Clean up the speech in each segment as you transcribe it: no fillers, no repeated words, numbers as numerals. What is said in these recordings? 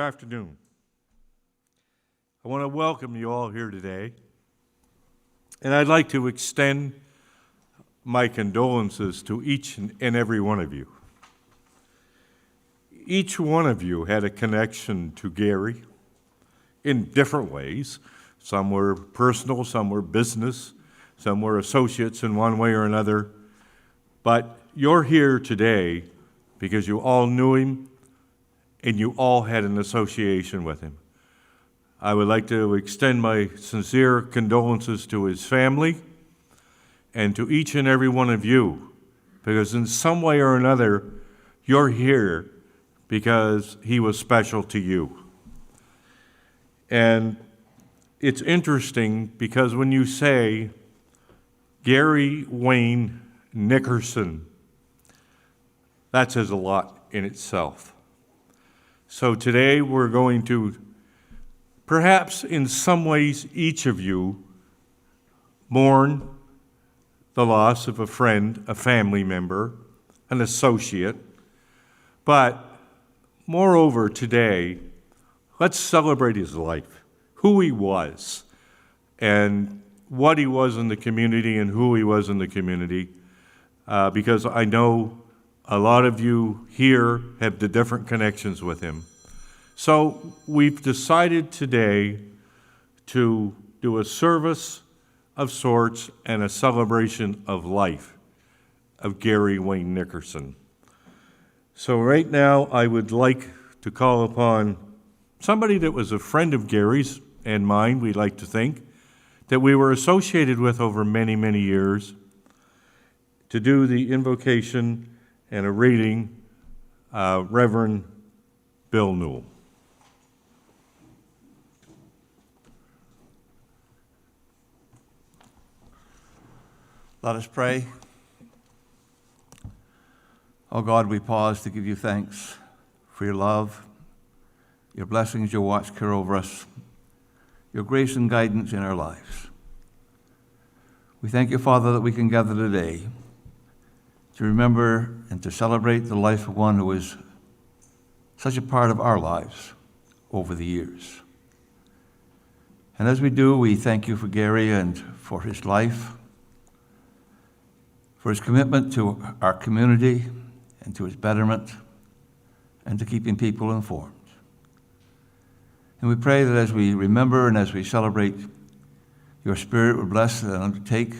afternoon. I want to welcome you all here today, and I'd like to extend my condolences to each and every one of you. Each one of you had a connection to Gary in different ways. Some were personal, some were business, some were associates in one way or another. But you're here today because you all knew him and you all had an association with him. I would like to extend my sincere condolences to his family and to each and every one of you, because in some way or another, you're here because he was special to you. And it's interesting because when you say Gary Wayne Nickerson, that says a lot in itself. So today we're going to, perhaps in some ways, each of you mourn the loss of a friend, a family member, an associate. But moreover, today, let's celebrate his life, who he was, and what he was in the community and who he was in the community, because I know a lot of you here have the different connections with him. So we've decided today to do a service of sorts and a celebration of life of Gary Wayne Nickerson. So right now I would like to call upon somebody that was a friend of Gary's and mine, we like to think, that we were associated with over many, many years, to do the invocation and a reading, Reverend Bill Newell. Let us pray. Oh God, we pause to give you thanks for your love, your blessings, your watch care over us, your grace and guidance in our lives. We thank you, Father, that we can gather today to remember and to celebrate the life of one who was such a part of our lives over the years. And as we do, we thank you for Gary and for his life, for his commitment to our community and to his betterment and to keeping people informed. And we pray that as we remember and as we celebrate, your Spirit would bless and undertake,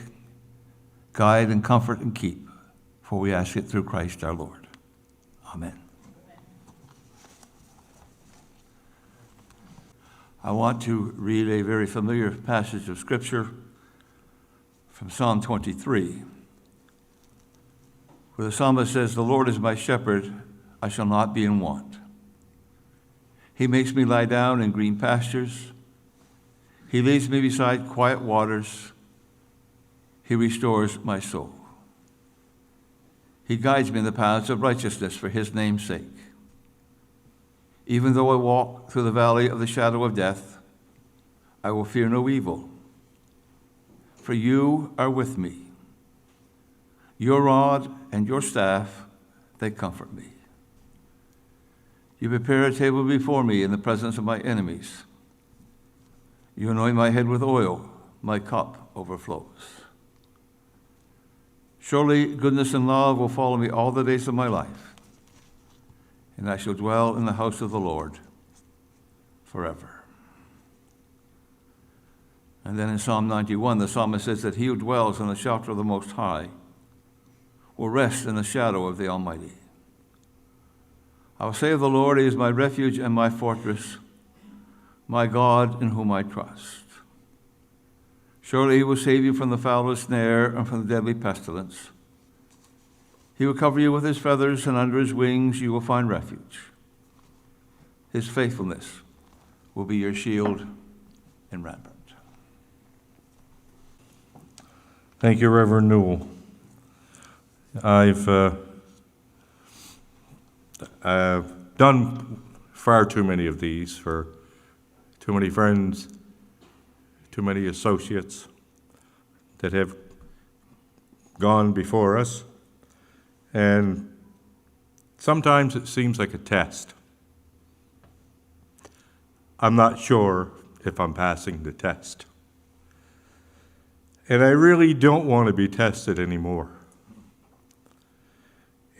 guide and comfort and keep, for we ask it through Christ our Lord. Amen. I want to read a very familiar passage of Scripture from Psalm 23, where the psalmist says, "The Lord is my shepherd, I shall not be in want. He makes me lie down in green pastures. He leads me beside quiet waters. He restores my soul. He guides me in the paths of righteousness for his name's sake. Even though I walk through the valley of the shadow of death, I will fear no evil, for you are with me. Your rod and your staff, they comfort me. You prepare a table before me in the presence of my enemies. You anoint my head with oil, my cup overflows. Surely goodness and love will follow me all the days of my life, and I shall dwell in the house of the Lord forever." And then in Psalm 91, the psalmist says that he who dwells in the shelter of the Most High will rest in the shadow of the Almighty. I will say of the Lord, he is my refuge and my fortress, my God in whom I trust. Surely he will save you from the foulest snare and from the deadly pestilence. He will cover you with his feathers, and under his wings you will find refuge. His faithfulness will be your shield and rampart. Thank you, Reverend Newell. I've done far too many of these for too many friends, too many associates that have gone before us. And sometimes it seems like a test. I'm not sure if I'm passing the test. And I really don't want to be tested anymore.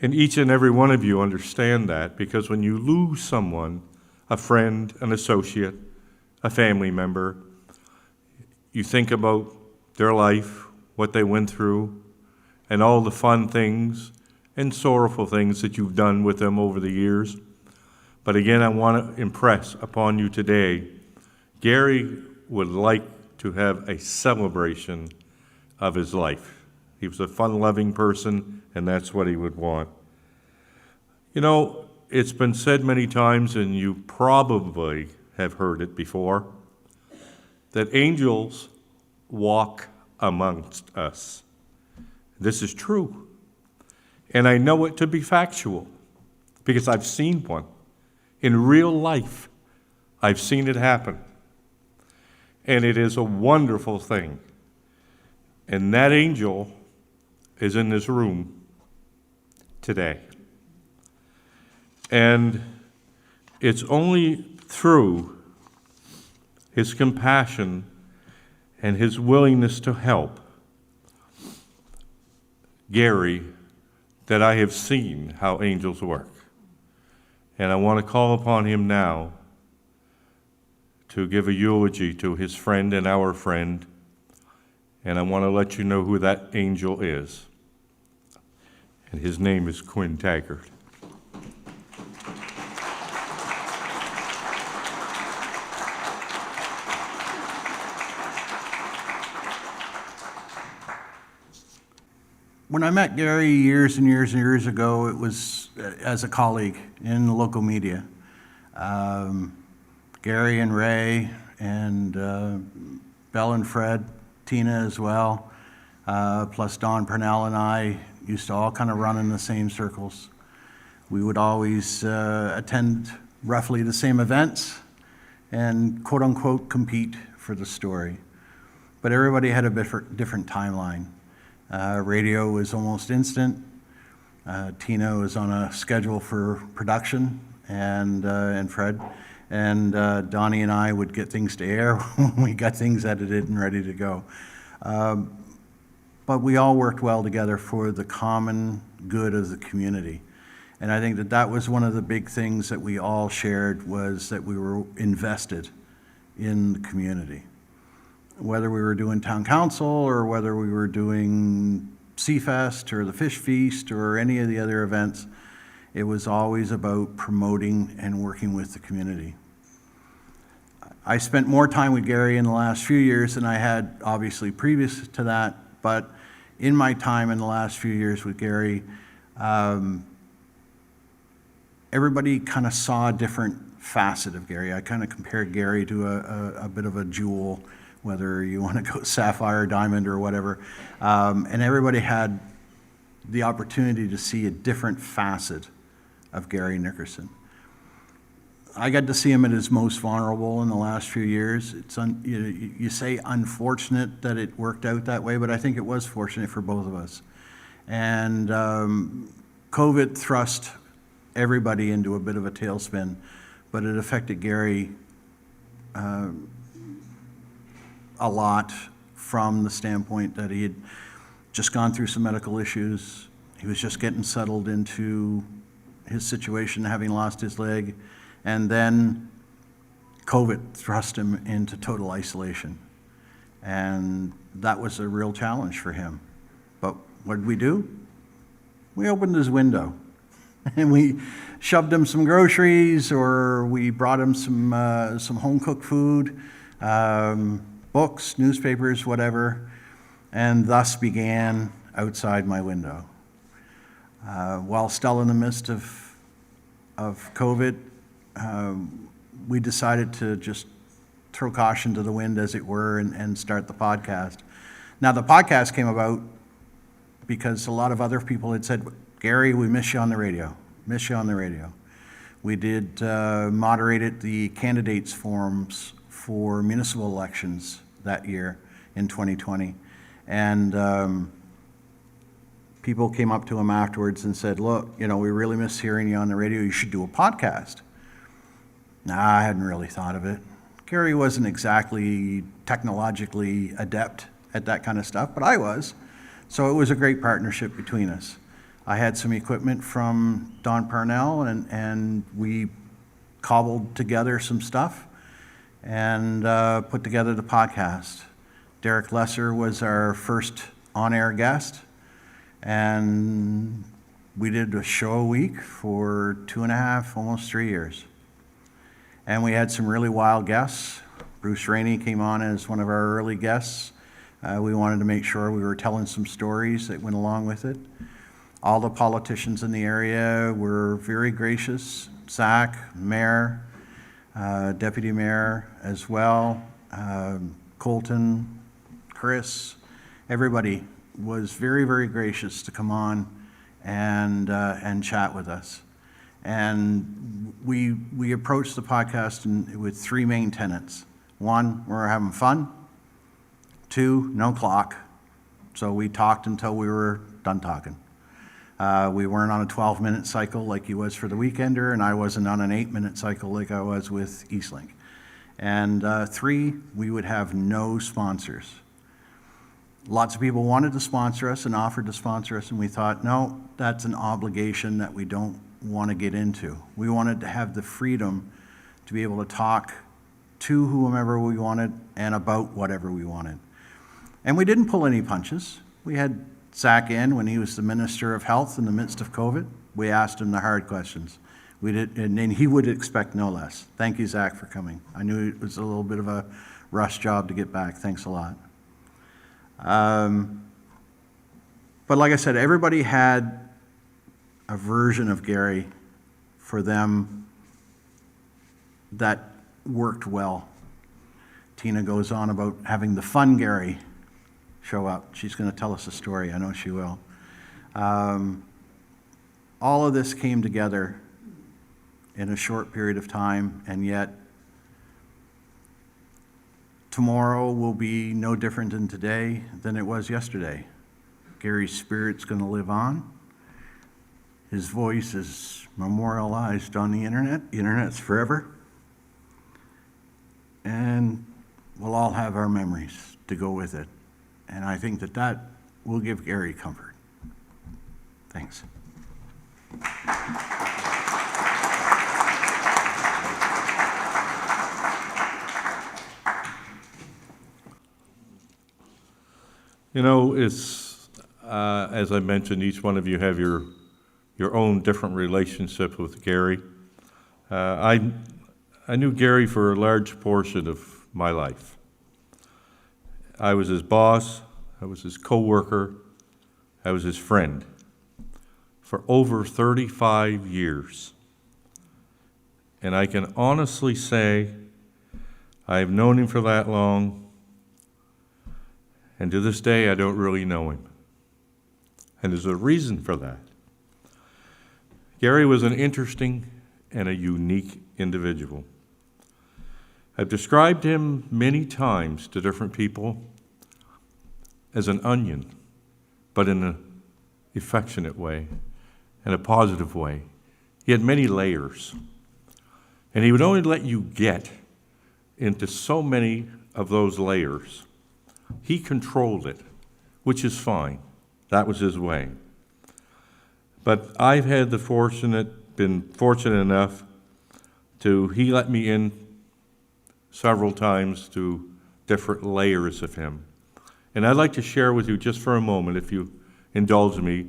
And each and every one of you understand that, because when you lose someone, a friend, an associate, a family member, you think about their life, what they went through, and all the fun things and sorrowful things that you've done with them over the years. But again, I want to impress upon you today, Gary would like to have a celebration of his life. He was a fun-loving person, and that's what he would want. You know, it's been said many times, and you probably have heard it before, that angels walk amongst us. This is true. And I know it to be factual, because I've seen one. In real life, I've seen it happen. And it is a wonderful thing. And that angel is in this room today. And it's only through his compassion and his willingness to help Gary that I have seen how angels work. And I want to call upon him now to give a eulogy to his friend and our friend. And I want to let you know who that angel is. And his name is Quinn Taggart. When I met Gary years and years and years ago, it was as a colleague in the local media. Gary and Ray and Belle and Fred, Tina as well, plus Don Purnell and I used to all kind of run in the same circles. We would always attend roughly the same events and quote unquote compete for the story. But everybody had a different timeline. Radio was almost instant. Tina was on a schedule for production, and Fred. And Donnie and I would get things to air when we got things edited and ready to go. But we all worked well together for the common good of the community. And I think that that was one of the big things that we all shared, was that we were invested in the community. Whether we were doing town council or whether we were doing Seafest or the Fish Feast or any of the other events, it was always about promoting and working with the community. I spent more time with Gary in the last few years than I had obviously previous to that, but in my time in the last few years with Gary, everybody kind of saw a different facet of Gary. I kind of compared Gary to a bit of a jewel, whether you want to go sapphire, diamond, or whatever. And everybody had the opportunity to see a different facet of Gary Nickerson. I got to see him at his most vulnerable in the last few years. It's you say unfortunate that it worked out that way, but I think it was fortunate for both of us. And COVID thrust everybody into a bit of a tailspin, but it affected Gary a lot from the standpoint that he had just gone through some medical issues. He was just getting settled into his situation, having lost his leg, and then COVID thrust him into total isolation. And that was a real challenge for him. But what did we do? We opened his window and we shoved him some groceries, or we brought him some home-cooked food, books, newspapers, whatever, and thus began Outside My Window. While still in the midst of COVID, we decided to just throw caution to the wind, as it were, and start the podcast. Now, the podcast came about because a lot of other people had said, Gary, we miss you on the radio, miss you on the radio. We did moderated the candidates forums for municipal elections that year in 2020. And people came up to him afterwards and said, look, we really miss hearing you on the radio. You should do a podcast. Nah, I hadn't really thought of it. Gary wasn't exactly technologically adept at that kind of stuff, but I was. So it was a great partnership between us. I had some equipment from Don Parnell, and we cobbled together some stuff and put together the podcast. Derek Lesser was our first on-air guest, and we did a show a week for 2.5, almost 3 years. And we had some really wild guests. Bruce Rainey came on as one of our early guests. We wanted to make sure we were telling some stories that went along with it. All the politicians in the area were very gracious. Zach, Mayor, Deputy Mayor as well, Colton, Chris, everybody was very, very gracious to come on and chat with us. And we approached the podcast with 3 main tenets. 1, we're having fun. 2, no clock. So we talked until we were done talking. We weren't on a 12-minute cycle like he was for the Weekender, and I wasn't on an 8-minute cycle like I was with Eastlink. And 3, we would have no sponsors. Lots of people wanted to sponsor us and offered to sponsor us, and we thought, no, that's an obligation that we don't want to get into. We wanted to have the freedom to be able to talk to whomever we wanted and about whatever we wanted. And we didn't pull any punches. We had Zach in when he was the Minister of Health in the midst of COVID. We asked him the hard questions. We did, and he would expect no less. Thank you, Zach, for coming. I knew it was a little bit of a rush job to get back. Thanks a lot. But like I said, everybody had a version of Gary for them that worked well. Tina goes on about having the fun Gary show up. She's going to tell us a story. I know she will. All of this came together in a short period of time, and yet tomorrow will be no different than today than it was yesterday. Gary's spirit's going to live on. His voice is memorialized on the internet. The internet's forever. And we'll all have our memories to go with it. And I think that will give Gary comfort. Thanks. You know, it's, as I mentioned, each one of you have your own different relationship with Gary. I knew Gary for a large portion of my life. I was his boss, I was his co-worker, I was his friend for over 35 years. And I can honestly say I've known him for that long, and to this day I don't really know him. And there's a reason for that. Gary was an interesting and a unique individual. I've described him many times to different people as an onion, but in an affectionate way, in a positive way. He had many layers, and he would only let you get into so many of those layers. He controlled it, which is fine. That was his way. But I've had been fortunate enough he let me in several times to different layers of him. And I'd like to share with you just for a moment, if you indulge me,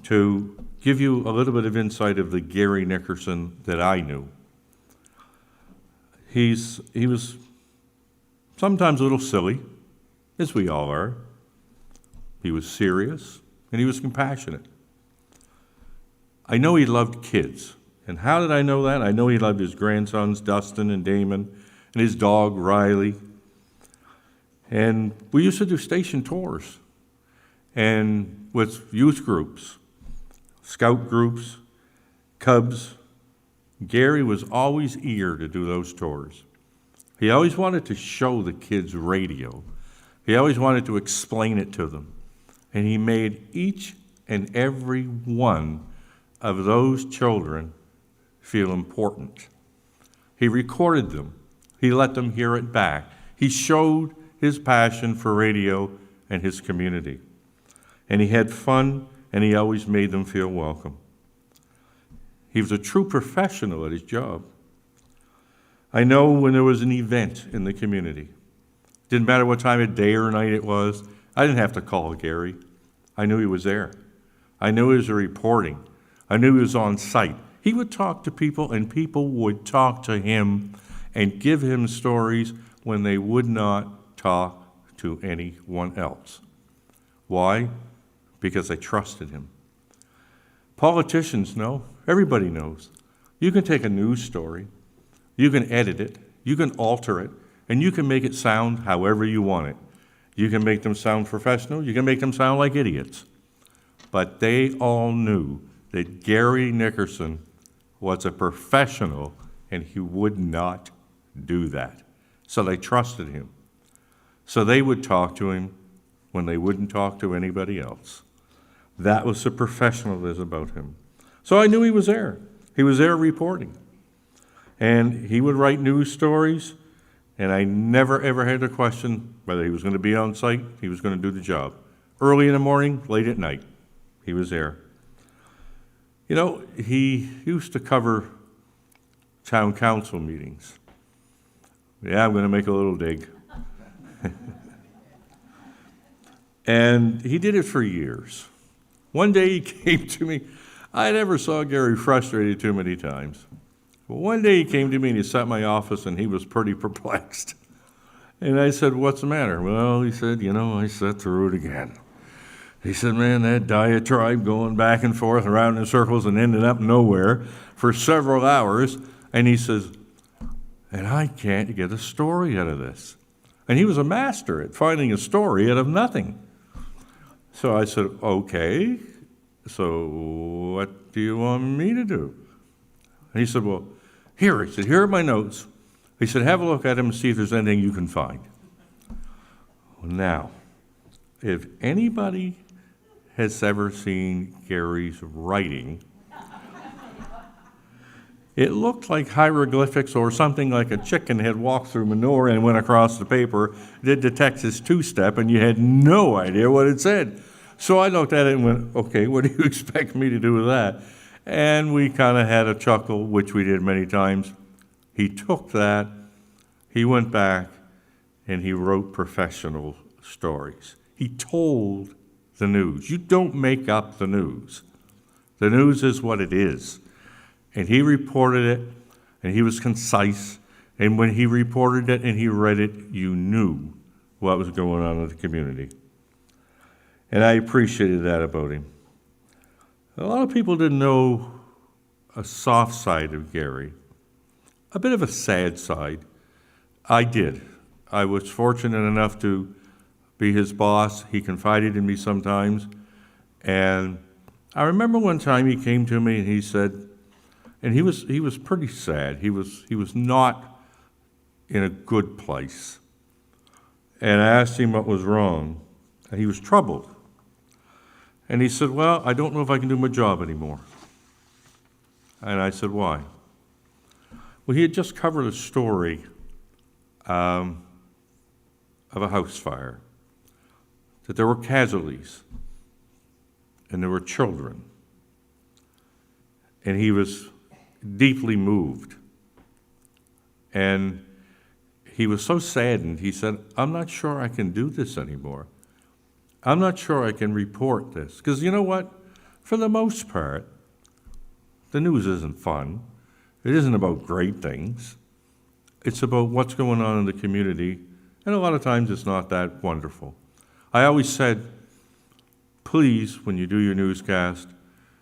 to give you a little bit of insight of the Gary Nickerson that I knew. He was sometimes a little silly, as we all are. He was serious, and he was compassionate. I know he loved kids. And how did I know that? I know he loved his grandsons, Dustin and Damon, and his dog, Riley. And we used to do station tours, and with youth groups, scout groups, Cubs. Gary was always eager to do those tours. He always wanted to show the kids radio. He always wanted to explain it to them. And he made each and every one of those children feel important. He recorded them He let them hear it back. He showed his passion for radio and his community. And he had fun, and he always made them feel welcome. He was a true professional at his job. I know when there was an event in the community, didn't matter what time of day or night it was, I didn't have to call Gary. I knew he was there. I knew he was reporting. I knew he was on site. He would talk to people, and people would talk to him and give him stories when they would not talk to anyone else. Why? Because they trusted him. Politicians know. Everybody knows. You can take a news story, you can edit it, you can alter it, and you can make it sound however you want it. You can make them sound professional, you can make them sound like idiots. But they all knew that Gary Nickerson was a professional, and he would not do that. So they trusted him. So they would talk to him when they wouldn't talk to anybody else. That was the professionalism about him. So I knew he was there. He was there reporting. And he would write news stories, and I never, ever had to question whether he was going to be on site, he was going to do the job. Early in the morning, late at night, he was there. You know, he used to cover town council meetings. Yeah, I'm going to make a little dig. And he did it for years. One day he came to me. I never saw Gary frustrated too many times. But one day he came to me and he sat in my office and he was pretty perplexed. And I said, "What's the matter?" "Well," he said, "I sat through it again." He said, "Man, that diatribe going back and forth around in circles and ended up nowhere for several hours." And he says, "And I can't get a story out of this." And he was a master at finding a story out of nothing. So I said, "Okay, so what do you want me to do?" And he said, "Well, here," he said, "here are my notes." He said, "Have a look at them and see if there's anything you can find." Now, if anybody has ever seen Gary's writing, it looked like hieroglyphics or something like a chicken had walked through manure and went across the paper, did the Texas two-step, and you had no idea what it said. So I looked at it and went, "Okay, what do you expect me to do with that?" And we kind of had a chuckle, which we did many times. He took that, he went back, and he wrote professional stories. He told the news. You don't make up the news. The news is what it is. And he reported it, and he was concise, and when he reported it and he read it, you knew what was going on in the community. And I appreciated that about him. A lot of people didn't know a soft side of Gary, a bit of a sad side. I did. I was fortunate enough to be his boss. He confided in me sometimes. And I remember one time he came to me and he said, and he was pretty sad. He was not in a good place. And I asked him what was wrong, and he was troubled. And he said, "Well, I don't know if I can do my job anymore." And I said, "Why?" Well, he had just covered a story of a house fire, that there were casualties, and there were children. And he was deeply moved. And he was so saddened, he said, "I'm not sure I can do this anymore. I'm not sure I can report this." Because you know what? For the most part, the news isn't fun. It isn't about great things. It's about what's going on in the community, and a lot of times it's not that wonderful. I always said, please, when you do your newscast,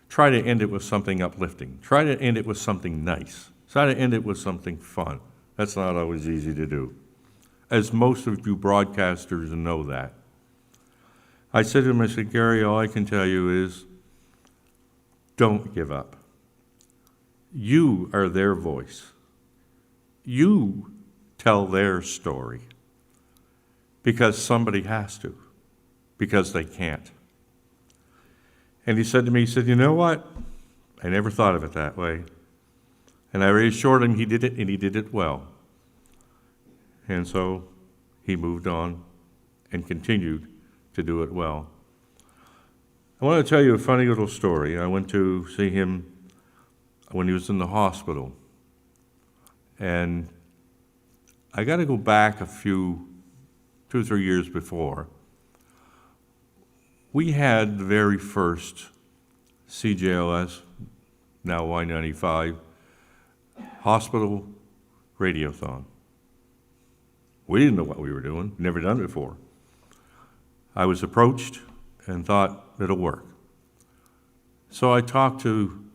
try to end it with something uplifting. Try to end it with something nice. Try to end it with something fun. That's not always easy to do, as most of you broadcasters know that. I said to him, I said, "Gary, all I can tell you is don't give up. You are their voice. You tell their story, because somebody has to, because they can't." And he said to me, he said, "You know what? I never thought of it that way." And I reassured him he did it, and he did it well. And so he moved on and continued to do it well. I want to tell you a funny little story. I went to see him when he was in the hospital. And I got to go back 2 or 3 years before. We had the very first CJLS, now Y95, hospital radiothon. We didn't know what we were doing, never done it before. I was approached and thought it'll work. So I talked to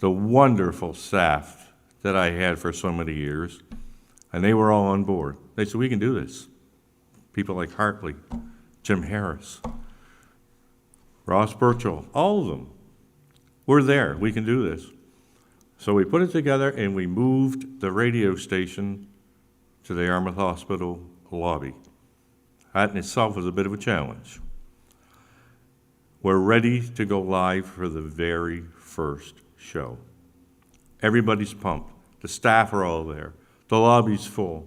the wonderful staff that I had for so many years, and they were all on board. They said, we can do this. People like Hartley, Jim Harris, Ross Burchell, all of them. We're there, we can do this. So we put it together and we moved the radio station to the Yarmouth Hospital lobby. That in itself was a bit of a challenge. We're ready to go live for the very first show. Everybody's pumped. The staff are all there. The lobby's full.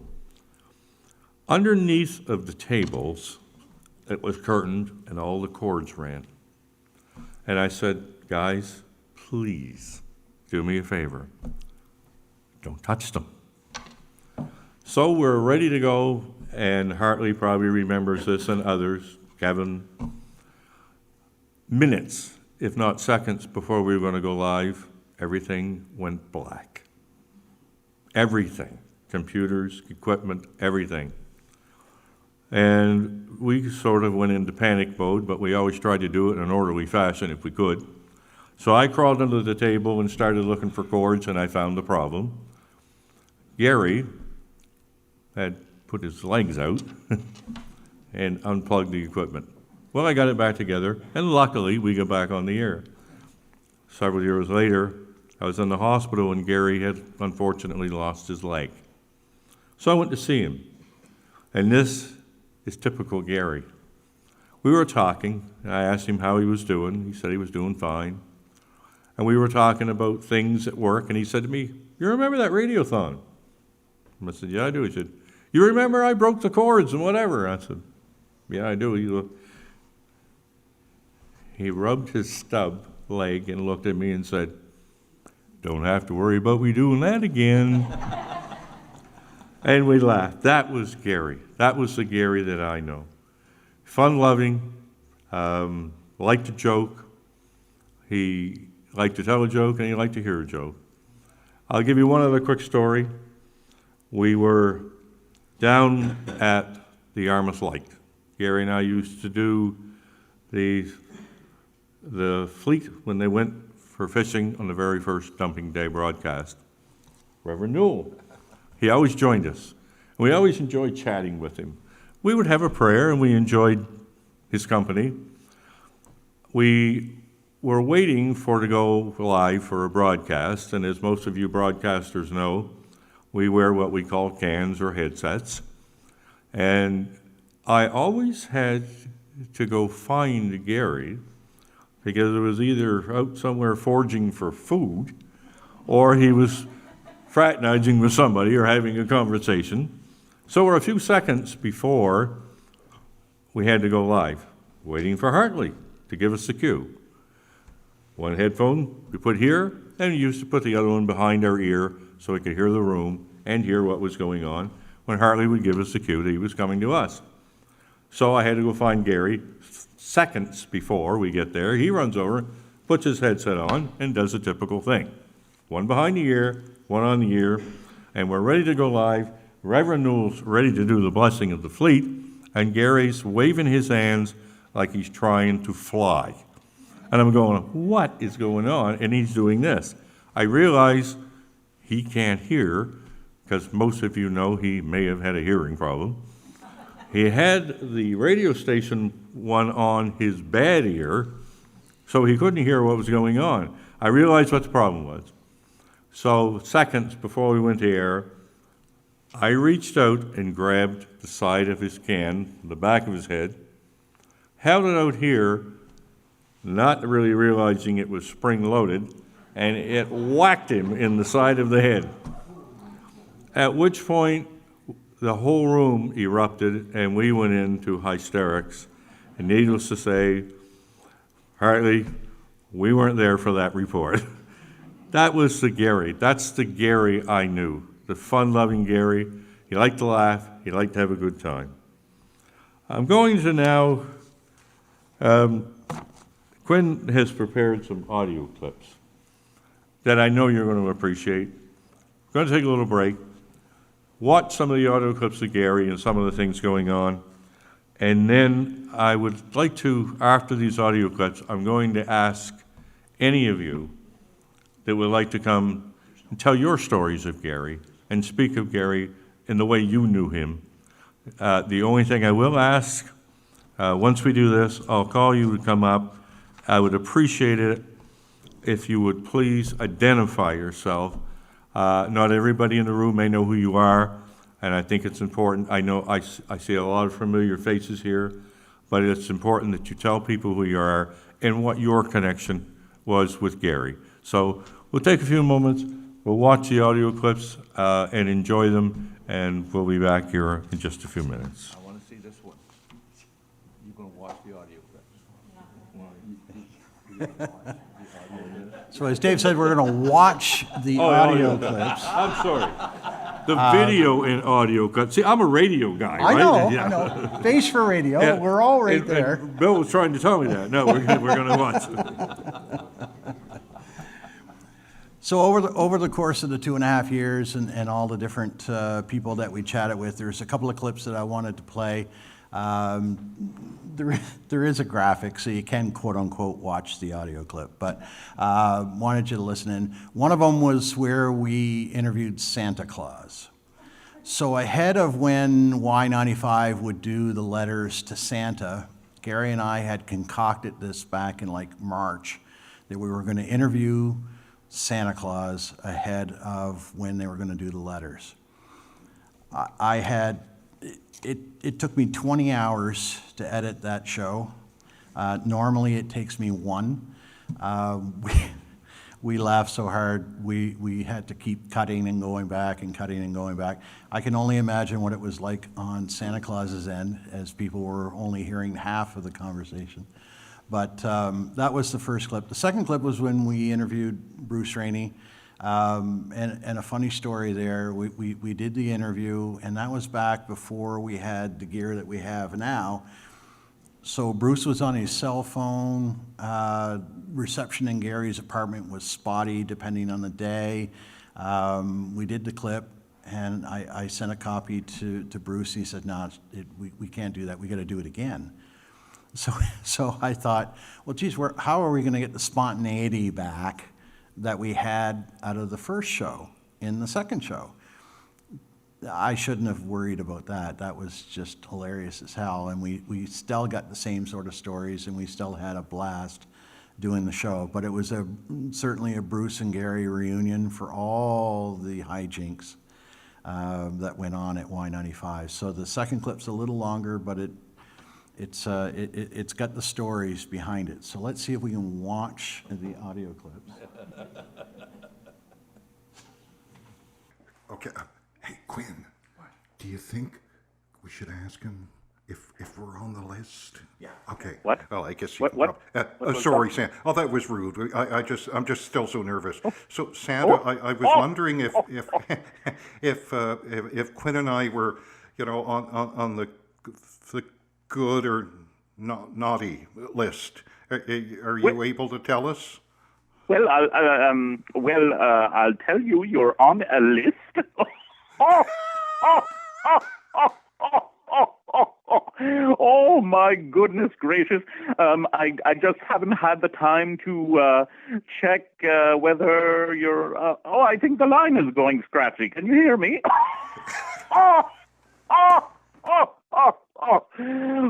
Underneath of the tables, it was curtained and all the cords ran. And I said, guys, please do me a favor. Don't touch them. So we're ready to go, and Hartley probably remembers this and others, Kevin. Minutes, if not seconds, before we were going to go live, everything went black. Everything. Computers, equipment, everything. And we sort of went into panic mode, but we always tried to do it in an orderly fashion if we could. So I crawled under the table and started looking for cords, and I found the problem. Gary had put his legs out and unplugged the equipment. Well, I got it back together, and luckily we got back on the air. Several years later, I was in the hospital, and Gary had unfortunately lost his leg. So I went to see him, and this is typical Gary. We were talking, and I asked him how he was doing. He said he was doing fine. And we were talking about things at work, and he said to me, you remember that radiothon? I said, yeah, I do. He said, you remember I broke the cords and whatever? I said, yeah, I do. He rubbed his stub leg and looked at me and said, don't have to worry about me doing that again. And we laughed. That was Gary. That was the Gary that I know. Fun-loving, liked to joke. He liked to tell a joke, and he liked to hear a joke. I'll give you one other quick story. We were down at the Yarmouth Light. Gary and I used to do the fleet when they went for fishing on the very first dumping day broadcast. Reverend Newell, he always joined us. And we always enjoyed chatting with him. We would have a prayer, and we enjoyed his company. We were waiting to go live for a broadcast, and as most of you broadcasters know, we wear what we call cans or headsets. And I always had to go find Gary because it was either out somewhere foraging for food or he was fraternizing with somebody or having a conversation. So we're a few seconds before we had to go live, waiting for Hartley to give us the cue. One headphone we put here, and we used to put the other one behind our ear so we could hear the room and hear what was going on when Hartley would give us the cue that he was coming to us. So I had to go find Gary. Seconds before we get there, he runs over, puts his headset on, and does a typical thing. One behind the ear, one on the ear, and we're ready to go live. Reverend Newell's ready to do the blessing of the fleet, and Gary's waving his hands like he's trying to fly. And I'm going, what is going on? And he's doing this. I realize he can't hear, because most of you know he may have had a hearing problem. He had the radio station one on his bad ear, so he couldn't hear what was going on. I realized what the problem was. So seconds before we went to air, I reached out and grabbed the side of his can, the back of his head, held it out here, not really realizing it was spring-loaded, and it whacked him in the side of the head. At which point, the whole room erupted, and we went into hysterics. And needless to say, Hartley, we weren't there for that report. That was the Gary. That's the Gary I knew. The fun-loving Gary. He liked to laugh. He liked to have a good time. I'm going to now, Quinn has prepared some audio clips that I know you're going to appreciate. I'm going to take a little break, watch some of the audio clips of Gary and some of the things going on, and then I would like to, after these audio clips, I'm going to ask any of you that would like to come and tell your stories of Gary and speak of Gary in the way you knew him. The only thing I will ask, once we do this, I'll call you to come up. I would appreciate it if you would please identify yourself. Not everybody in the room may know who you are, and I think it's important. I know I see a lot of familiar faces here, but it's important that you tell people who you are and what your connection was with Gary. So we'll take a few moments, we'll watch the audio clips and enjoy them, and we'll be back here in just a few minutes. I want to see this one. You're going to watch the audio clips. So as Dave said, we're going to watch the audio clips. I'm sorry. The video and audio clips. See, I'm a radio guy, I right? know, Yeah. I know. Face for radio, Yeah. we're all right And there. Bill was trying to tell me that. No, we're going to watch it. So over the course of the 2.5 years and all the different people that we chatted with, there's a couple of clips that I wanted to play. There is a graphic, so you can quote unquote watch the audio clip, but wanted you to listen in. One of them was where we interviewed Santa Claus. So ahead of when Y95 would do the letters to Santa, Gary and I had concocted this back in like March, that we were going to interview Santa Claus ahead of when they were going to do the letters. It took me 20 hours to edit that show. Normally it takes me 1. We laughed so hard, we had to keep cutting and going back and cutting and going back. I can only imagine what it was like on Santa Claus's end, as people were only hearing half of the conversation. But that was the first clip. The second clip was when we interviewed Bruce Rainey. And a funny story there, we did the interview, and that was back before we had the gear that we have now. So Bruce was on his cell phone. Reception in Gary's apartment was spotty depending on the day. We did the clip, and I sent a copy to Bruce. He said, no, we can't do that. We got to do it again. So I thought, well, geez, how are we going to get the spontaneity back that we had out of the first show in the second show? I shouldn't have worried about that. That was just hilarious as hell. And we still got the same sort of stories, and we still had a blast doing the show. But it was certainly a Bruce and Gary reunion for all the hijinks that went on at Y95. So the second clip's a little longer, but it's got the stories behind it. So let's see if we can watch the audio clips. Okay. Hey, Quinn. Do you think we should ask him if we're on the list? Yeah. Okay. What? Well, I guess you What- can what? sorry, Santa. Oh, that was rude. I'm just still so nervous. So, Santa, I was wondering if Quinn and I were, on the good or naughty list. Are you able to tell us? Well, I'll tell you, you're on a list. Oh my goodness gracious! I just haven't had the time to check whether you're. I think the line is going scratchy. Can you hear me?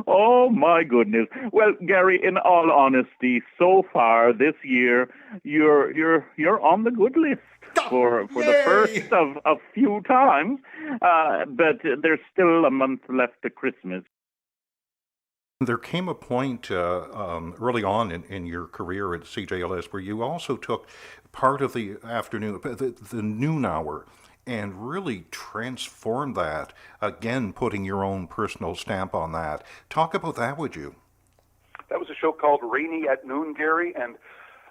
Oh my goodness. Well, Gary, in all honesty, so far this year, you're on the good list for the first of a few times. But there's still a month left to Christmas. There came a point early on in your career at CJLS where you also took part of the afternoon, the noon hour, and really transformed that, again, putting your own personal stamp on that. Talk about that, would you? That was a show called Rainy at Noon, Gary, and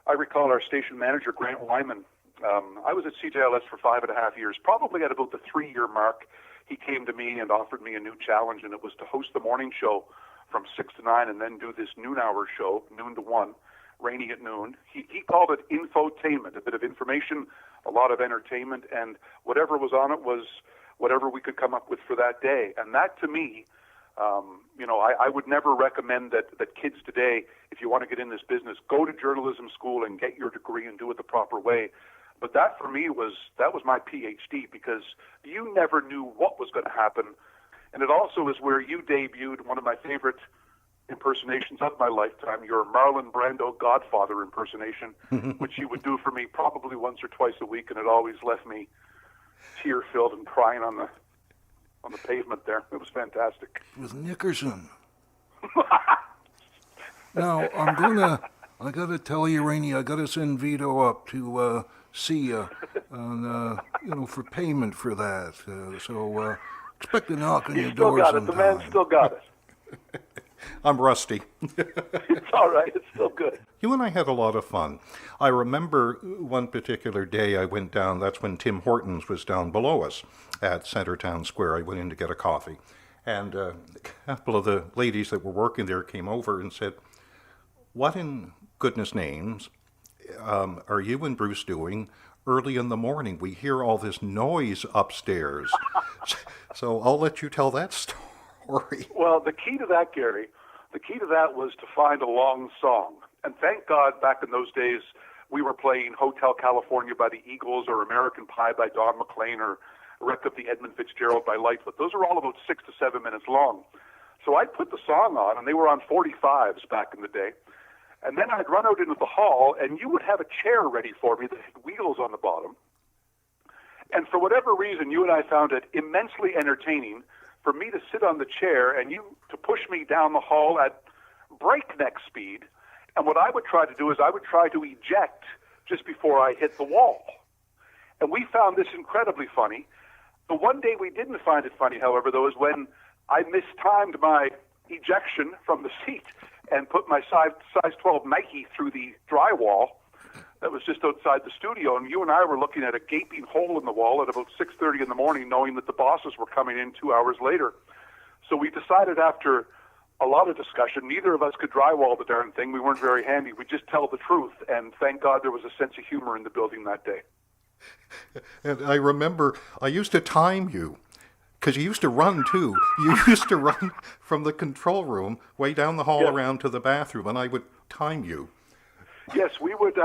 I recall our station manager, Grant Wyman. I was at CJLS for 5.5 years. Probably at about the 3-year mark, he came to me and offered me a new challenge, and it was to host the morning show from 6 to 9 and then do this noon-hour show, noon to 1, Rainy at Noon. He called it infotainment, a bit of information, a lot of entertainment, and whatever was on it was whatever we could come up with for that day. And that, to me, I would never recommend that kids today, if you want to get in this business, go to journalism school and get your degree and do it the proper way. But that, for me, was my PhD, because you never knew what was going to happen. And it also is where you debuted one of my favorite impersonations of my lifetime, your Marlon Brando Godfather impersonation, which you would do for me probably once or twice a week, and it always left me tear-filled and crying on the pavement there. It was fantastic. With Nickerson. Now, I gotta tell you, Rainey, I gotta send Vito up to see you, for payment for that. So expect a knock on your door Still got it. sometime. The man still got it. I'm rusty. It's all right. It's still good. You and I had a lot of fun. I remember one particular day I went down, that's when Tim Hortons was down below us at Centertown Square. I went in to get a coffee. And a couple of the ladies that were working there came over and said, "What in goodness names are you and Bruce doing early in the morning? We hear all this noise upstairs." So I'll let you tell that story. Well, the key to that, Gary, was to find a long song. And thank God back in those days we were playing Hotel California by the Eagles or American Pie by Don McLean or Wreck of the Edmund Fitzgerald by Lightfoot. Those are all about 6 to 7 minutes long. So I'd put the song on, and they were on 45s back in the day. And then I'd run out into the hall, and you would have a chair ready for me that had wheels on the bottom. And for whatever reason, you and I found it immensely entertaining for me to sit on the chair and you to push me down the hall at breakneck speed. And what I would try to do is I would try to eject just before I hit the wall. And we found this incredibly funny. The one day we didn't find it funny, however, though, is when I mistimed my ejection from the seat and put my size 12 Nike through the drywall that was just outside the studio. And you and I were looking at a gaping hole in the wall at about 6:30 in the morning, knowing that the bosses were coming in 2 hours later. So we decided after a lot of discussion, neither of us could drywall the darn thing. We weren't very handy. We'd just tell the truth. And thank God there was a sense of humor in the building that day. And I remember I used to time you, because you used to run too. You used to run from the control room way down the hall around to the bathroom, and I would time you. Yes, we would.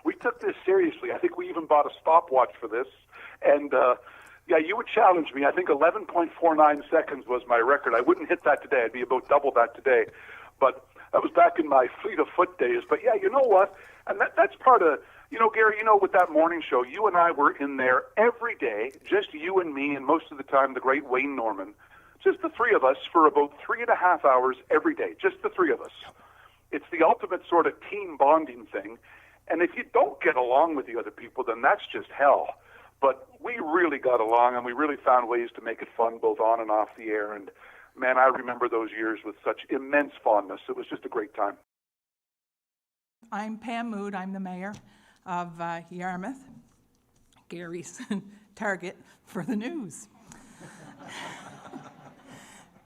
We took this seriously. I think we even bought a stopwatch for this. And you would challenge me. I think 11.49 seconds was my record. I wouldn't hit that today. I'd be about double that today. But that was back in my fleet of foot days. But yeah, you know what? And that's part of, Gary, with that morning show, you and I were in there every day, just you and me, and most of the time the great Wayne Norman, just the three of us for about 3.5 hours every day, just the three of us. It's the ultimate sort of team bonding thing. And if you don't get along with the other people, then that's just hell. But we really got along, and we really found ways to make it fun both on and off the air. And, man, I remember those years with such immense fondness. It was just a great time. I'm Pam Mood. I'm the mayor of Yarmouth, Gary's target for the news.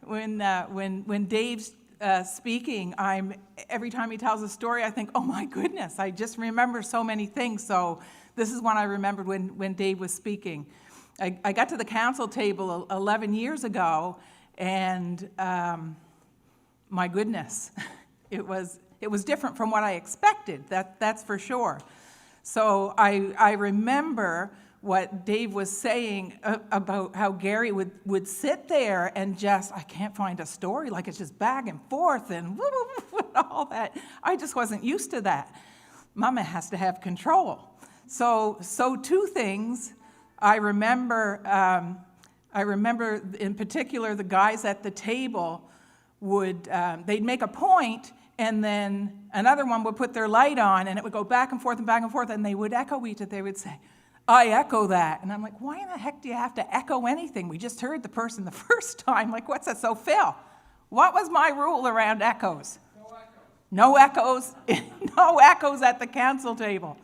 When Dave's speaking, every time he tells a story, I think, oh my goodness, I just remember so many things. So this is one I remembered when Dave was speaking. I got to the council table 11 years ago, and my goodness, it was different from what I expected. That's for sure. So I remember what Dave was saying about how Gary would sit there and just, I can't find a story, like it's just back and forth and all that. I just wasn't used to that. Mama has to have control. So two things. I remember in particular the guys at the table they'd make a point, and then another one would put their light on, and it would go back and forth, and they would echo each other. They would say, I echo that. And I'm like, why in the heck do you have to echo anything? We just heard the person the first time. Like, what's that? So, Phil, what was my rule around echoes? No echoes. No echoes. No echoes at the council table.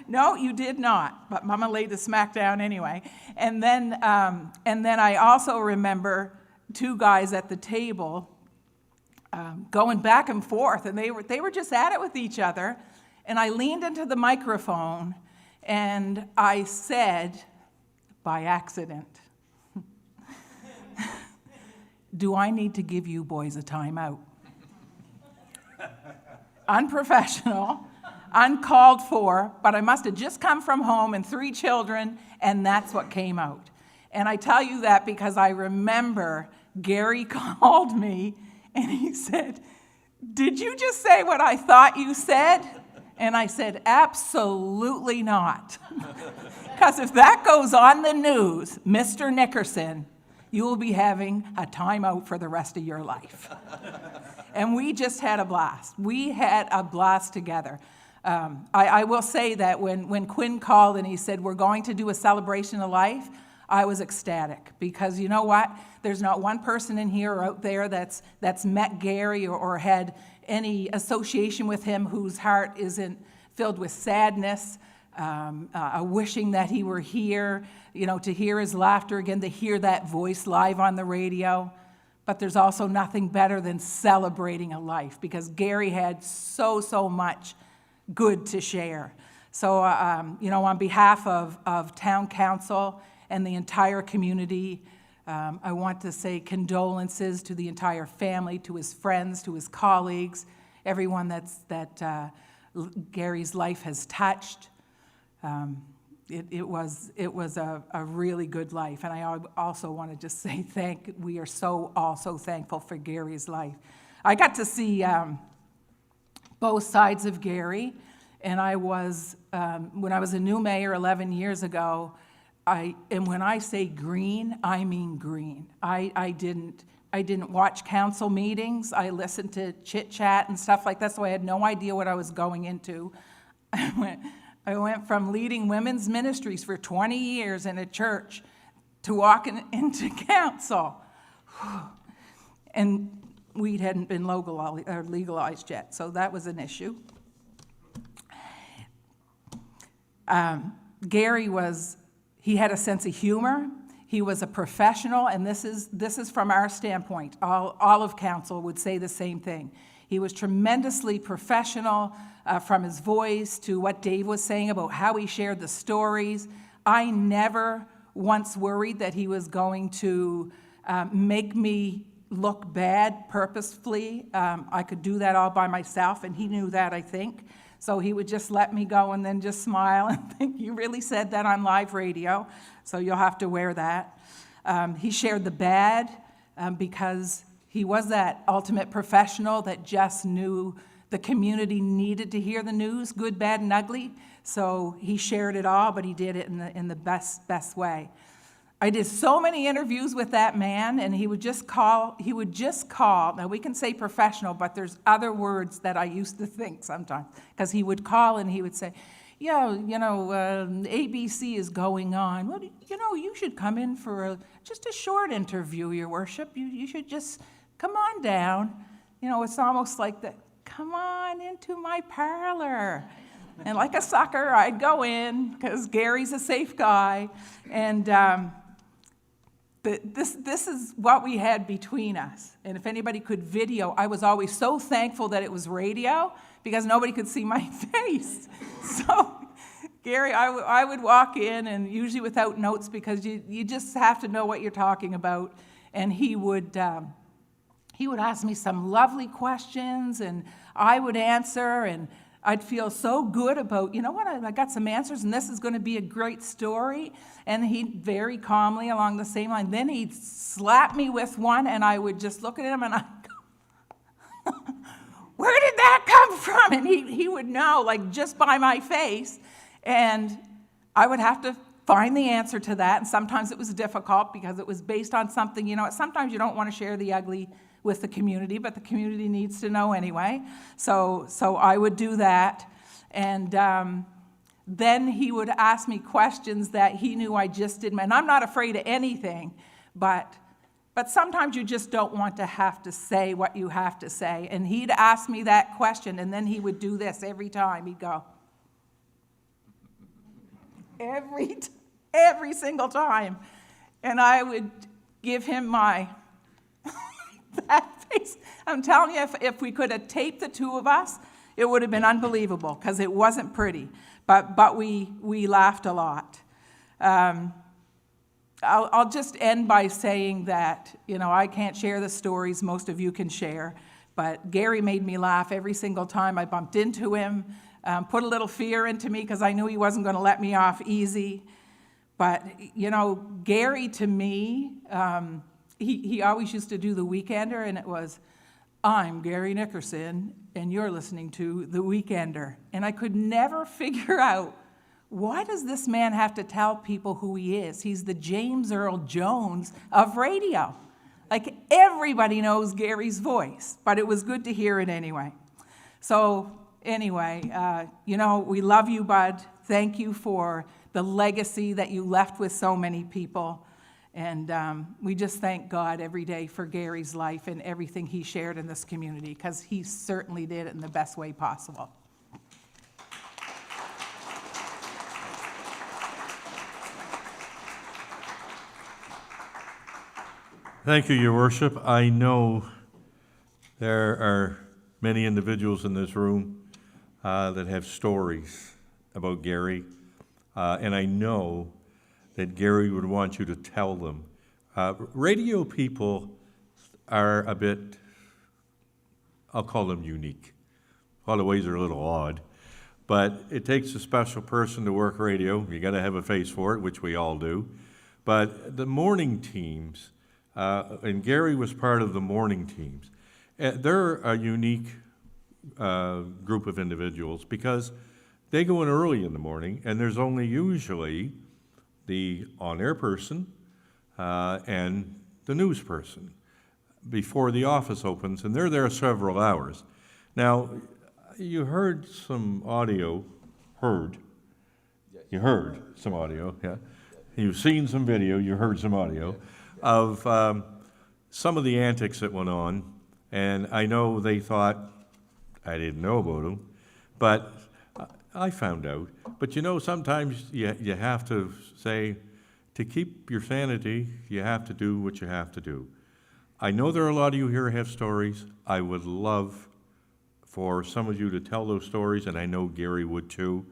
No, you did not. But Mama laid the smack down anyway. And then I also remember two guys at the table going back and forth, and they were just at it with each other. And I leaned into the microphone, and I said, by accident, "Do I need to give you boys a timeout?" Unprofessional, uncalled for, but I must have just come from home and 3 children, and that's what came out. And I tell you that because I remember Gary called me, and he said, "Did you just say what I thought you said?" And I said, "Absolutely not." Because if that goes on the news, Mr. Nickerson, you will be having a timeout for the rest of your life. And we just had a blast. We had a blast together. I will say that when Quinn called and he said, "We're going to do a celebration of life," I was ecstatic, because you know what? There's not one person in here or out there that's met Gary or had any association with him whose heart isn't filled with sadness, a wishing that he were here, to hear his laughter again, to hear that voice live on the radio. But there's also nothing better than celebrating a life, because Gary had so much good to share. So, on behalf of Town Council and the entire community, I want to say condolences to the entire family, to his friends, to his colleagues, everyone that Gary's life has touched. It was a really good life, and I also want to just say we are also thankful for Gary's life. I got to see both sides of Gary, and I was when I was a new mayor 11 years ago. And when I say green, I mean green. I didn't watch council meetings. I listened to chit chat and stuff like that, so I had no idea what I was going into. I went from leading women's ministries for 20 years in a church to walking into council. And weed hadn't been legalized yet, so that was an issue. Gary he had a sense of humor. He was a professional, and this is from our standpoint. All of council would say the same thing. He was tremendously professional, from his voice to what Dave was saying about how he shared the stories. I never once worried that he was going to make me look bad purposefully. I could do that all by myself, and he knew that, I think. So he would just let me go and then just smile and think, "You really said that on live radio, so you'll have to wear that." He shared the bad because he was that ultimate professional that just knew the community needed to hear the news, good, bad, and ugly. So he shared it all, but he did it in the best way. I did so many interviews with that man, and he would just call, now we can say professional, but there's other words that I used to think sometimes, because he would call and he would say, ABC is going on. Well, you should come in for just a short interview, Your Worship. You should just come on down. It's almost like that, "Come on into my parlor." And like a sucker, I'd go in, because Gary's a safe guy, and this is what we had between us. And if anybody could video, I was always so thankful that it was radio, because nobody could see my face. So, Gary, I would walk in, and usually without notes, because you just have to know what you're talking about. And he would ask me some lovely questions, and I would answer, and I'd feel so good about, I got some answers, and this is going to be a great story. And he'd very calmly along the same line. Then he'd slap me with one, and I would just look at him, and I'd go, "Where did that come from?" And he would know, just by my face. And I would have to find the answer to that. And sometimes it was difficult, because it was based on something, sometimes you don't want to share the ugly with the community, but the community needs to know anyway. So I would do that. And then he would ask me questions that he knew I just didn't. And I'm not afraid of anything, but sometimes you just don't want to have to say what you have to say. And he'd ask me that question, and then he would do this every time. He'd go, every single time. And I would give him my, that face. I'm telling you, if we could have taped the two of us, it would have been unbelievable, because it wasn't pretty. But we laughed a lot. I'll just end by saying that, I can't share the stories most of you can share, but Gary made me laugh every single time I bumped into him, put a little fear into me because I knew he wasn't going to let me off easy. But, Gary to me, he always used to do The Weekender, and it was, "I'm Gary Nickerson, and you're listening to The Weekender." And I could never figure out, why does this man have to tell people who he is? He's the James Earl Jones of radio. Like, everybody knows Gary's voice, but it was good to hear it anyway. So anyway, we love you, bud. Thank you for the legacy that you left with so many people. And we just thank God every day for Gary's life and everything he shared in this community, because he certainly did it in the best way possible. Thank you, Your Worship. I know there are many individuals in this room that have stories about Gary, and I know that Gary would want you to tell them. Radio people are a bit, I'll call them unique. A lot of ways are a little odd, but it takes a special person to work radio. You got to have a face for it, which we all do. But the morning teams, and Gary was part of the morning teams. They're a unique group of individuals because they go in early in the morning, and there's only usually the on-air person and the news person before the office opens, and they're there several hours. Now, you heard some audio, you heard some audio, yeah. You've seen some video, you heard some audio of some of the antics that went on, and I know they thought I didn't know about them, but I found out. But sometimes you have to say, to keep your sanity, you have to do what you have to do. I know there are a lot of you here who have stories. I would love for some of you to tell those stories, and I know Gary would too.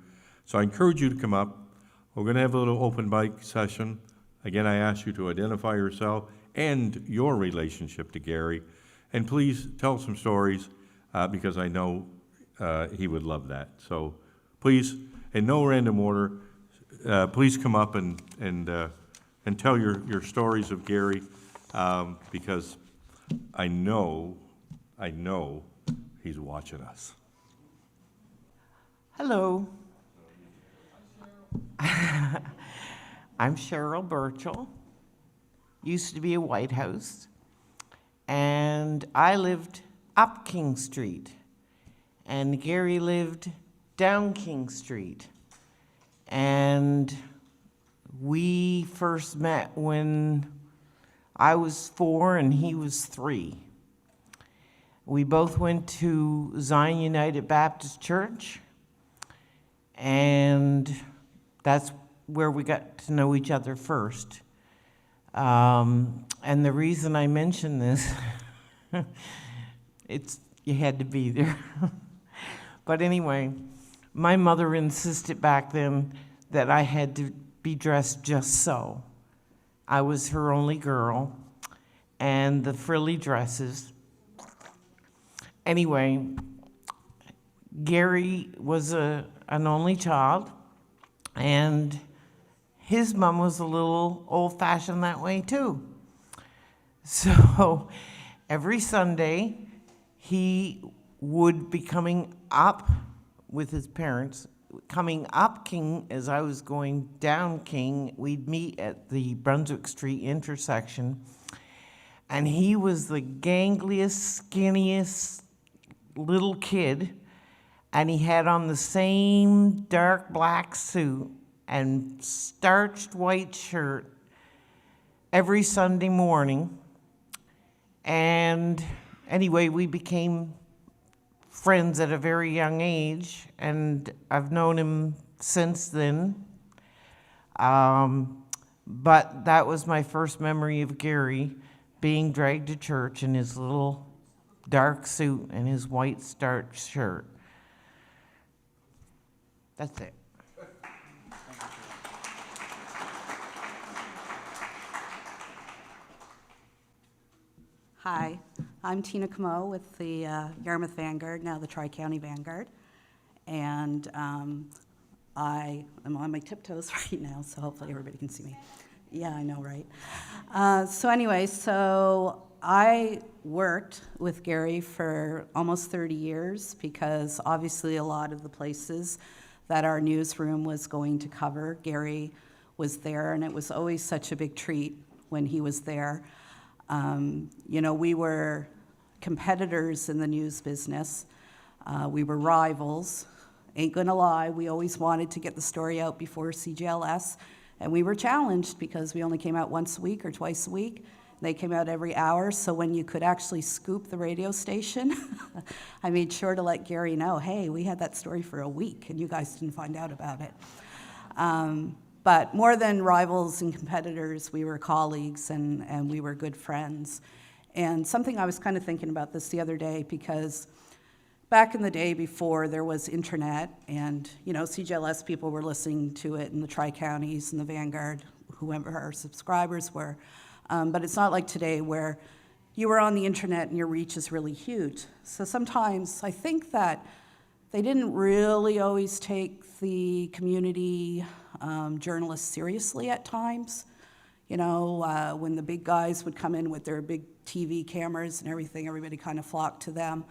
So I encourage you to come up. We're going to have a little open mic session. Again, I ask you to identify yourself and your relationship to Gary. And please tell some stories because I know he would love that. So please, in no random order, please come up and tell your stories of Gary because I know he's watching us. Hello. I'm Cheryl Burchell. Used to be a White House. And I lived up King Street. And Gary lived down King Street. And we first met when I was 4 and he was 3. We both went to Zion United Baptist Church, and that's where we got to know each other first. And the reason I mention this, you had to be there. But anyway, my mother insisted back then that I had to be dressed just so. I was her only girl, and the frilly dresses. Anyway, Gary was an only child, and his mom was a little old-fashioned that way too. So every Sunday, he would be coming up with his parents, coming up King as I was going down King. We'd meet at the Brunswick Street intersection, and he was the gangliest, skinniest little kid, and he had on the same dark black suit and starched white shirt every Sunday morning. And anyway, we became friends at a very young age, and I've known him since then. But that was my first memory of Gary, being dragged to church in his little dark suit and his white starched shirt. That's it. Hi, I'm Tina Camo with the Yarmouth Vanguard, now the Tri-County Vanguard. And I am on my tiptoes right now, so hopefully everybody can see me. Yeah, I know, right? So I worked with Gary for almost 30 years because obviously a lot of the places that our newsroom was going to cover, Gary was there, and it was always such a big treat when he was there. We were competitors in the news business. We were rivals. Ain't gonna lie, we always wanted to get the story out before CJLS, and we were challenged because we only came out once a week or twice a week. They came out every hour, so when you could actually scoop the radio station, I made sure to let Gary know, hey, we had that story for a week, and you guys didn't find out about it. But more than rivals and competitors, we were colleagues and we were good friends. And something I was kind of thinking about this the other day, because back in the day before there was internet and, CJLS people were listening to it in the Tri-Counties and the Vanguard, whoever our subscribers were. But it's not like today where you were on the internet and your reach is really huge. So sometimes I think that they didn't really always take the community journalists seriously at times. When the big guys would come in with their big TV cameras and everything, everybody kind of flocked to them.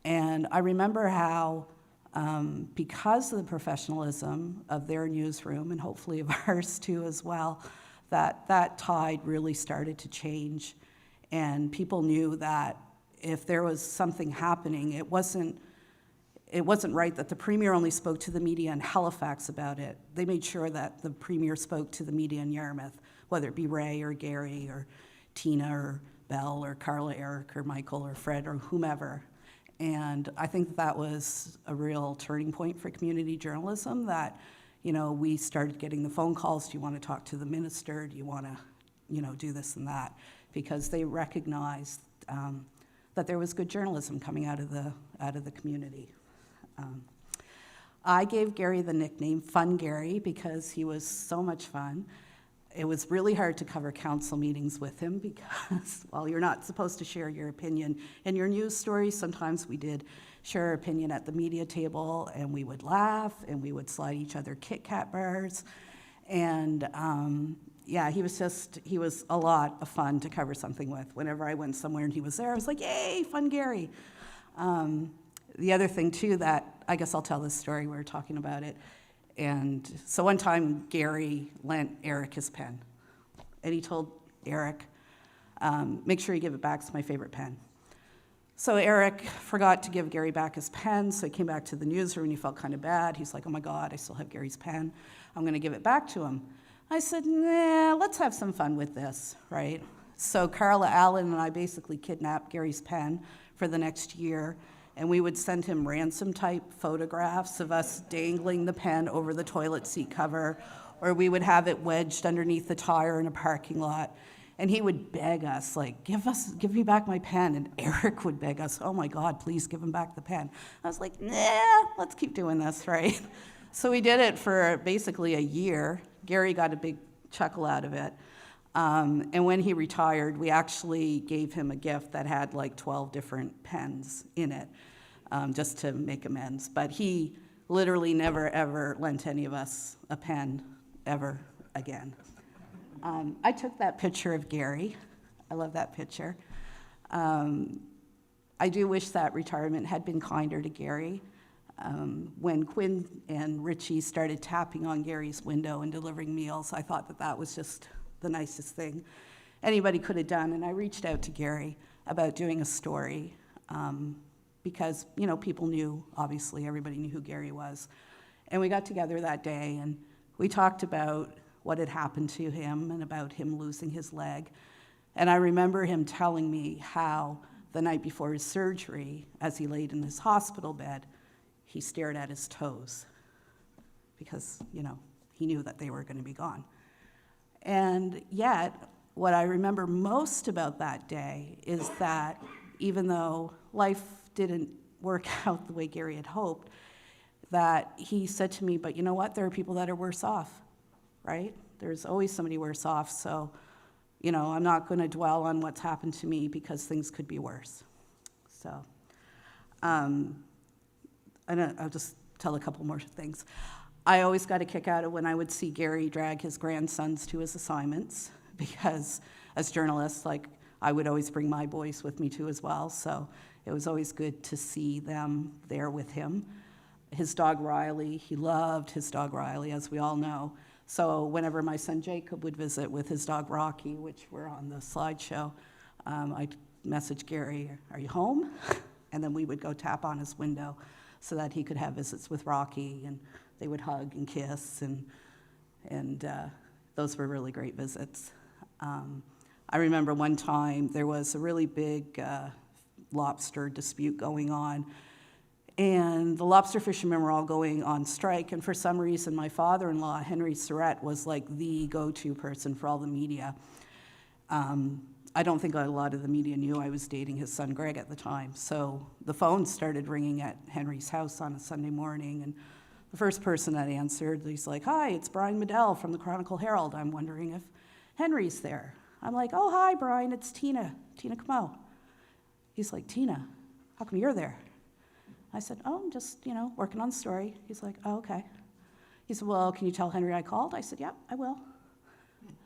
And I remember how, because of the professionalism of their newsroom, and hopefully of ours too as well, that tide really started to change. And people knew that if there was something happening, it wasn't right that the Premier only spoke to the media in Halifax about it. They made sure that the Premier spoke to the media in Yarmouth, whether it be Ray or Gary or Tina or Belle or Carla, Eric or Michael or Fred or whomever. And I think that was a real turning point for community journalism, that, we started getting the phone calls, do you want to talk to the minister, do you want to, do this and that, because they recognized that there was good journalism coming out of the community. I gave Gary the nickname Fun Gary because he was so much fun. It was really hard to cover council meetings with him because, you're not supposed to share your opinion in your news stories. Sometimes we did share our opinion at the media table, and we would laugh, and we would slide each other Kit Kat bars. And he was a lot of fun to cover something with. Whenever I went somewhere and he was there, I was like, yay, Fun Gary. The other thing, too, that I guess I'll tell this story, we were talking about it. And so one time, Gary lent Eric his pen. And he told Eric, make sure you give it back, it's my favorite pen. So Eric forgot to give Gary back his pen, so he came back to the newsroom and he felt kind of bad. He's like, oh my God, I still have Gary's pen. I'm gonna give it back to him. I said, nah, let's have some fun with this, right? So Carla Allen and I basically kidnapped Gary's pen for the next year, and we would send him ransom-type photographs of us dangling the pen over the toilet seat cover, or we would have it wedged underneath the tire in a parking lot. And he would beg us, like, give me back my pen. And Eric would beg us, oh my God, please give him back the pen. I was like, nah, let's keep doing this, right? So we did it for basically a year. Gary got a big chuckle out of it. And when he retired, we actually gave him a gift that had like 12 different pens in it, just to make amends. But he literally never, ever lent any of us a pen ever again. I took that picture of Gary. I love that picture. I do wish that retirement had been kinder to Gary. When Quinn and Richie started tapping on Gary's window and delivering meals, I thought that was just the nicest thing anybody could have done. And I reached out to Gary about doing a story because, you know, people knew, obviously, everybody knew who Gary was. And we got together that day, and we talked about what had happened to him and about him losing his leg. And I remember him telling me how the night before his surgery, as he laid in his hospital bed, he stared at his toes because, you know, he knew that they were going to be gone. And yet, what I remember most about that day is that even though life didn't work out the way Gary had hoped, that he said to me, but you know what, there are people that are worse off, right? There's always somebody worse off, so, you know, I'm not going to dwell on what's happened to me because things could be worse. So, I'll just tell a couple more things. I always got a kick out of when I would see Gary drag his grandsons to his assignments, because as journalists, like, I would always bring my boys with me too as well, so it was always good to see them there with him. His dog Riley, he loved his dog Riley, as we all know. So whenever my son Jacob would visit with his dog Rocky, which were on the slideshow, I'd message Gary, "Are you home?" And then we would go tap on his window so that he could have visits with Rocky, and they would hug and kiss, and those were really great visits. I remember one time there was a really big lobster dispute going on, and the lobster fishermen were all going on strike, and for some reason my father-in-law, Henry Surratt, was like the go-to person for all the media. I don't think a lot of the media knew I was dating his son Greg at the time, so the phone started ringing at Henry's house on a Sunday morning, and the first person that answered, he's like, "Hi, it's Brian Medell from the Chronicle Herald. I'm wondering if Henry's there." I'm like, "Oh, hi, Brian, it's Tina Camo." He's like, "Tina, how come you're there?" I said, "Oh, I'm just, you know, working on the story." He's like, "Oh, okay." He said, "Well, can you tell Henry I called?" I said, "Yep, I will."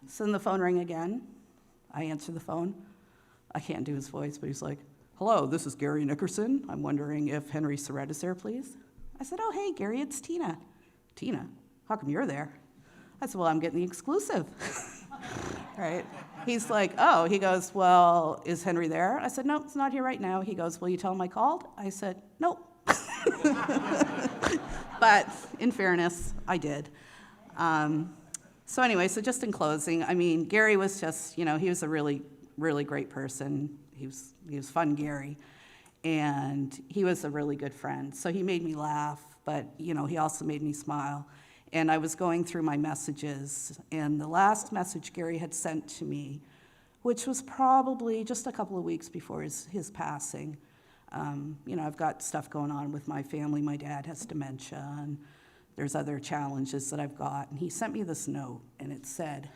So then the phone rang again. I answered the phone. I can't do his voice, but he's like, "Hello, this is Gary Nickerson. I'm wondering if Henry Surratt is there, please." I said, "Oh, hey, Gary, it's Tina." "Tina, how come you're there?" I said, "Well, I'm getting the exclusive." Right? He's like, "Oh," he goes, "Well, is Henry there?" I said, "No, it's not here right now." He goes, "Will you tell him I called?" I said, "Nope." But in fairness, I did. So anyway, so just in closing, I mean, Gary was just, you know, he was a really, really great person. He was fun, Gary. And he was a really good friend. So he made me laugh, but, you know, he also made me smile. And I was going through my messages, and the last message Gary had sent to me, which was probably just a couple of weeks before his passing. You know, I've got stuff going on with my family. My dad has dementia, and there's other challenges that I've got. And he sent me this note, and it said,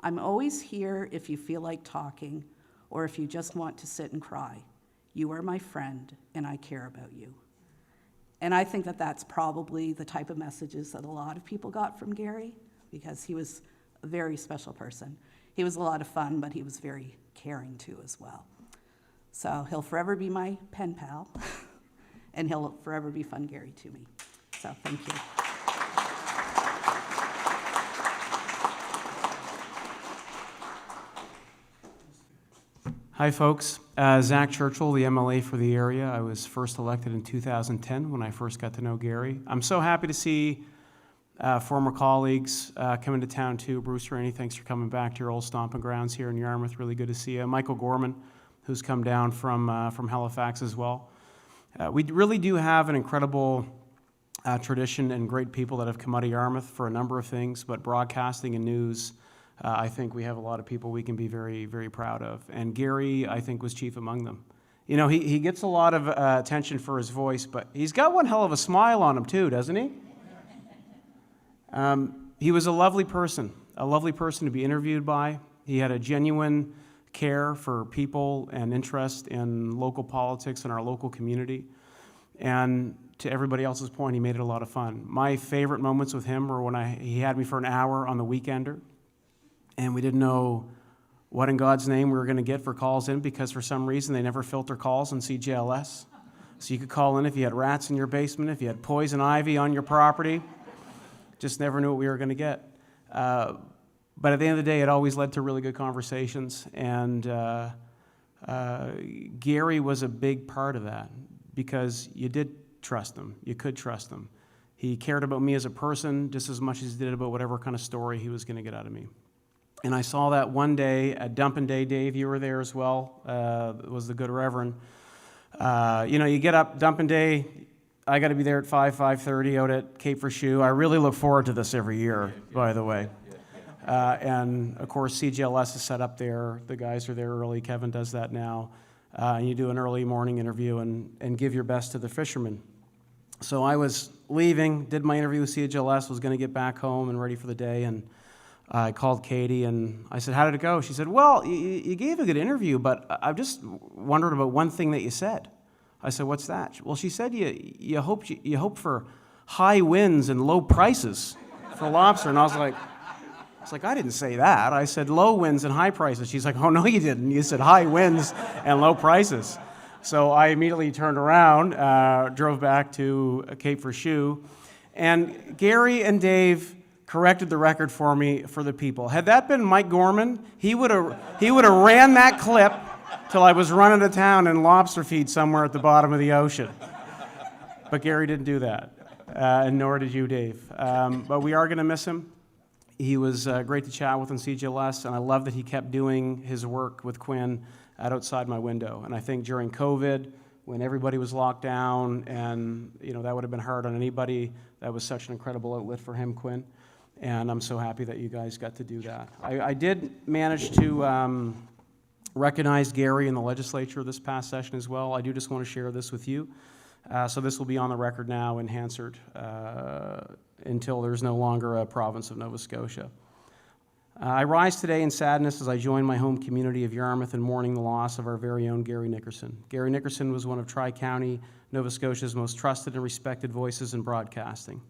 "I'm always here if you feel like talking, or if you just want to sit and cry. You are my friend, and I care about you." And I think that that's probably the type of messages that a lot of people got from Gary, because he was a very special person. He was a lot of fun, but he was very caring too as well. So he'll forever be my pen pal, and he'll forever be Fun Gary to me. So thank you. Hi, folks. Zach Churchill, the MLA for the area. I was first elected in 2010 when I first got to know Gary. I'm so happy to see former colleagues coming to town too. Bruce Rainey, thanks for coming back to your old stomping grounds here in Yarmouth. Really good to see you. Michael Gorman, who's come down from Halifax as well. We really do have an incredible tradition and great people that have come out of Yarmouth for a number of things, but broadcasting and news, I think we have a lot of people we can be very, very proud of. And Gary, I think, was chief among them. You know, he gets a lot of attention for his voice, but he's got one hell of a smile on him too, doesn't he? He was a lovely person to be interviewed by. He had a genuine care for people and interest in local politics and our local community. And to everybody else's point, he made it a lot of fun. My favorite moments with him were when he had me for an hour on the Weekender, and we didn't know what in God's name we were going to get for calls in, because for some reason they never filter calls in CJLS. So you could call in if you had rats in your basement, if you had poison ivy on your property. Just never knew what we were going to get. But at the end of the day, it always led to really good conversations, and Gary was a big part of that. because you did trust him. You could trust him. He cared about me as a person just as much as he did about whatever kind of story he was going to get out of me. And I saw that one day at Dumpin' Day. Dave, you were there as well, was the good Reverend. You get up, Dumpin' Day, I got to be there at 5:30 out at Cape for Shoe. I really look forward to this every year, by the way. And, of course, CGLS is set up there. The guys are there early. Kevin does that now. And you do an early morning interview and give your best to the fishermen. So I was leaving, did my interview with CGLS, was going to get back home and ready for the day, and I called Katie, and I said, how did it go? She said, well, you gave a good interview, but I've just wondered about one thing that you said. I said, what's that? Well, she said you hope for high winds and low prices for lobster. And I was like, I didn't say that. I said low winds and high prices. She's like, oh, no, you didn't. You said high winds and low prices. So I immediately turned around, drove back to Cape for Shoe, and Gary and Dave corrected the record for me for the people. Had that been Mike Gorman, he would have ran that clip till I was running to town in lobster feed somewhere at the bottom of the ocean. But Gary didn't do that, and nor did you, Dave. But we are going to miss him. He was great to chat with in CGLS, and I love that he kept doing his work with Quinn outside my window. And I think during COVID, when everybody was locked down, and that would have been hard on anybody, that was such an incredible outlet for him, Quinn. And I'm so happy that you guys got to do that. I did manage to recognize Gary in the legislature this past session as well. I do just want to share this with you. So this will be on the record now in Hansard until there's no longer a province of Nova Scotia. I rise today in sadness as I join my home community of Yarmouth in mourning the loss of our very own Gary Nickerson. Gary Nickerson was one of Tri-County, Nova Scotia's most trusted and respected voices in broadcasting.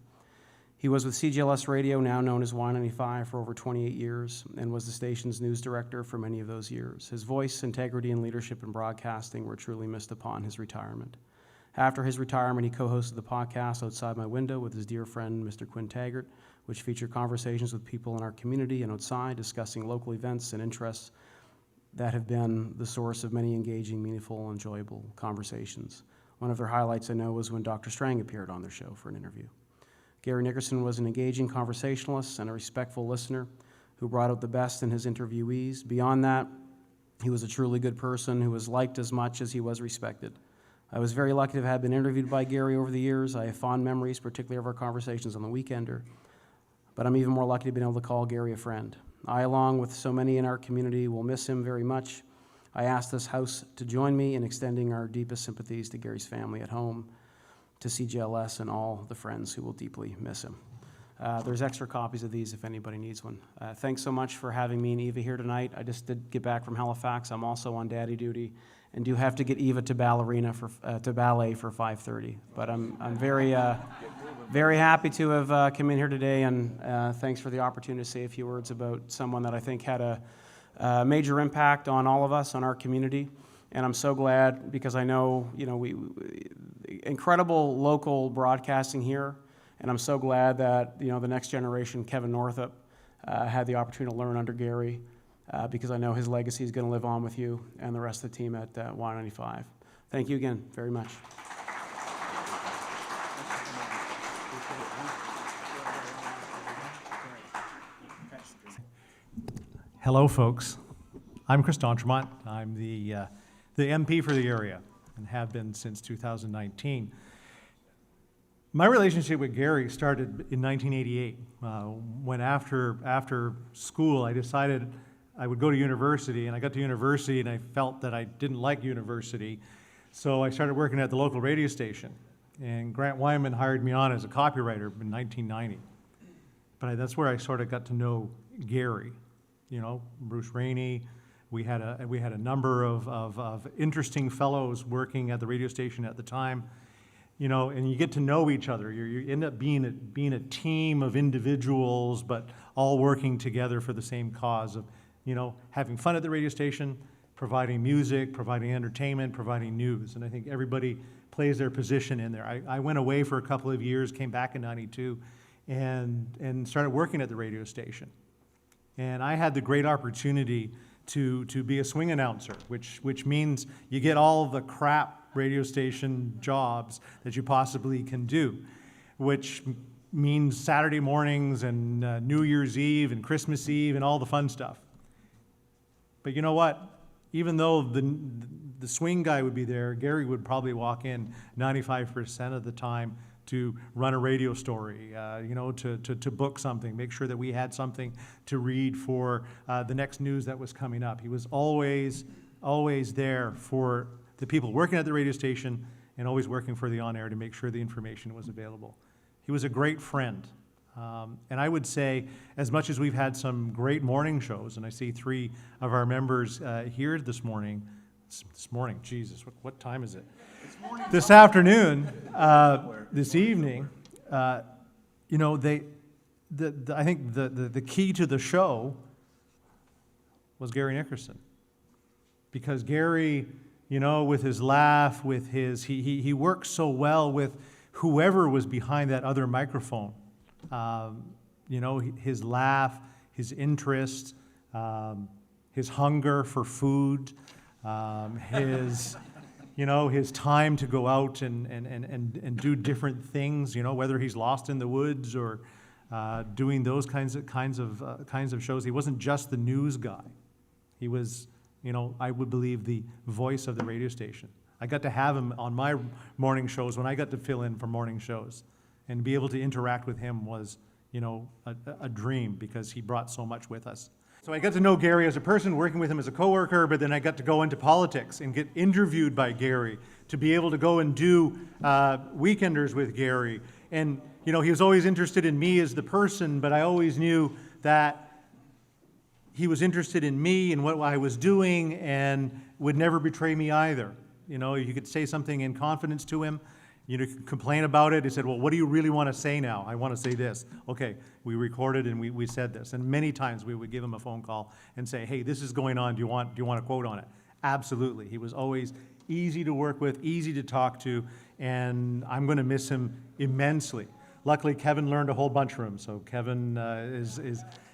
He was with CGLS Radio, now known as Y95, for over 28 years and was the station's news director for many of those years. His voice, integrity, and leadership in broadcasting were truly missed upon his retirement. After his retirement, he co-hosted the podcast Outside My Window with his dear friend, Mr. Quinn Taggart, which featured conversations with people in our community and outside, discussing local events and interests that have been the source of many engaging, meaningful, and enjoyable conversations. One of their highlights, I know, was when Dr. Strang appeared on their show for an interview. Gary Nickerson was an engaging conversationalist and a respectful listener who brought out the best in his interviewees. Beyond that, he was a truly good person who was liked as much as he was respected. I was very lucky to have been interviewed by Gary over the years. I have fond memories, particularly of our conversations on the Weekender. But I'm even more lucky to be able to call Gary a friend. I, along with so many in our community, will miss him very much. I ask this House to join me in extending our deepest sympathies to Gary's family at home, to CGLS, and all the friends who will deeply miss him. There's extra copies of these if anybody needs one. Thanks so much for having me and Eva here tonight. I just did get back from Halifax. I'm also on daddy duty and do have to get Eva to ballet for 5:30. But I'm very very happy to have come in here today, and thanks for the opportunity to say a few words about someone that I think had a major impact on all of us, on our community. And I'm so glad, because I know, we incredible local broadcasting here, and I'm so glad that, the next generation, Kevin Northup, had the opportunity to learn under Gary, because I know his legacy is going to live on with you and the rest of the team at Y95. Thank you again very much. Hello, folks. I'm Chris D'Entremont. I'm the MP for the area and have been since 2019. My relationship with Gary started in 1988, when after school I decided I would go to university, and I got to university and I felt that I didn't like university, so I started working at the local radio station, and Grant Wyman hired me on as a copywriter in 1990. But that's where I sort of got to know Gary. Bruce Rainey. We had a number of interesting fellows working at the radio station at the time, and you get to know each other. You end up being a team of individuals, but all working together for the same cause of, having fun at the radio station, providing music, providing entertainment, providing news. And I think everybody plays their position in there. I went away for a couple of years, came back in '92, and started working at the radio station. And I had the great opportunity to be a swing announcer, which means you get all the crap radio station jobs that you possibly can do, which means Saturday mornings and New Year's Eve and Christmas Eve and all the fun stuff. But you know what? Even though the swing guy would be there, Gary would probably walk in 95% of the time to run a radio story, to book something, make sure that we had something to read for the next news that was coming up. He was always there for the people working at the radio station and always working for the on-air to make sure the information was available. He was a great friend. And I would say, as much as we've had some great morning shows, and I see 3 of our members here this morning, Jesus, what time is it? This afternoon, this evening, I think the key to the show was Gary Nickerson. Because Gary, with his laugh, with he works so well with whoever was behind that other microphone. His laugh, his interest, his hunger for food, his time to go out and do different things, whether he's lost in the woods or doing those kinds of shows. He wasn't just the news guy. He was, I would believe, the voice of the radio station. I got to have him on my morning shows when I got to fill in for morning shows. And be able to interact with him was, a dream, because he brought so much with us. So I got to know Gary as a person, working with him as a coworker, but then I got to go into politics and get interviewed by Gary, to be able to go and do weekenders with Gary. And, he was always interested in me as the person, but I always knew that he was interested in me and what I was doing and would never betray me either. You could say something in confidence to him. Complain about it. He said, well, what do you really want to say now? I want to say this. Okay, we recorded and we said this. And many times we would give him a phone call and say, hey, this is going on. Do you want a quote on it? Absolutely. He was always easy to work with, easy to talk to, and I'm going to miss him immensely. Luckily, Kevin learned a whole bunch from him, so Kevin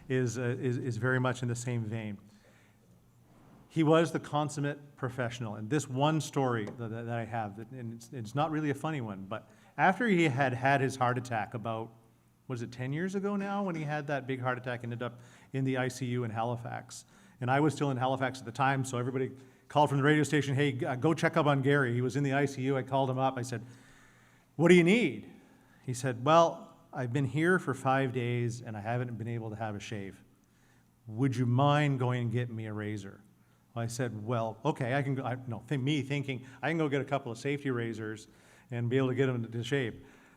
is very much in the same vein. He was the consummate professional. And this one story that I have, and it's not really a funny one, but after he had his heart attack about, 10 years ago now, when he had that big heart attack, ended up in the ICU in Halifax. And I was still in Halifax at the time, so everybody called from the radio station, hey, go check up on Gary. He was in the ICU. I called him up. I said, what do you need? He said, well, I've been here for 5 days, and I haven't been able to have a shave. Would you mind going and get me a razor? I said, well, okay, I can go. Thinking I can go get a couple of safety razors and be able to get him to shave.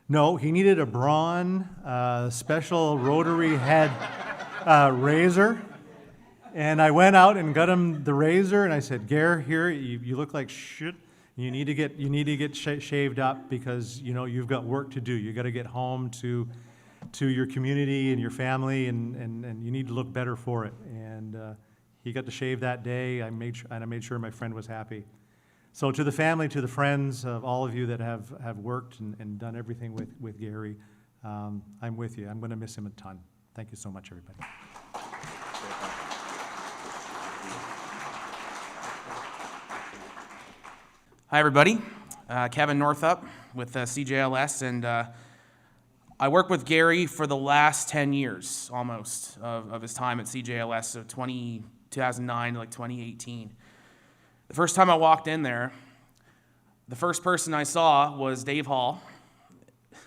No, he needed a Braun special rotary head razor. And I went out and got him the razor, and I said, Gare, here, you look like shit. You need to get shaved up, because you've got work to do. You got to get home to your community and your family, and you need to look better for it. And he got to shave that day. I made sure my friend was happy. So to the family, to the friends of all of you that have worked and done everything with Gary, I'm with you. I'm going to miss him a ton. Thank you so much, everybody. Hi, everybody. Kevin Northup with CJLS, and I worked with Gary for the last 10 years, almost, of his time at CJLS, so 2009 to 2018. The first time I walked in there, the first person I saw was Dave Hall.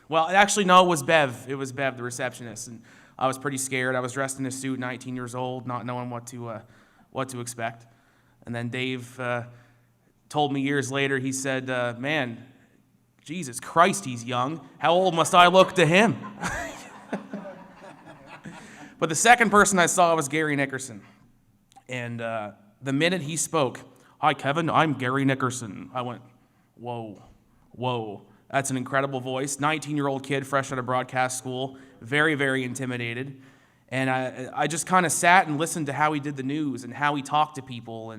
Well, actually, no, it was Bev. It was Bev, the receptionist, and I was pretty scared. I was dressed in a suit, 19 years old, not knowing what to expect. And then Dave told me years later, he said, man, Jesus Christ, he's young. How old must I look to him? But the second person I saw was Gary Nickerson. And the minute he spoke, hi, Kevin, I'm Gary Nickerson. I went, whoa, that's an incredible voice. 19-year-old kid, fresh out of broadcast school, very, very intimidated. And I just kind of sat and listened to how he did the news and how he talked to people,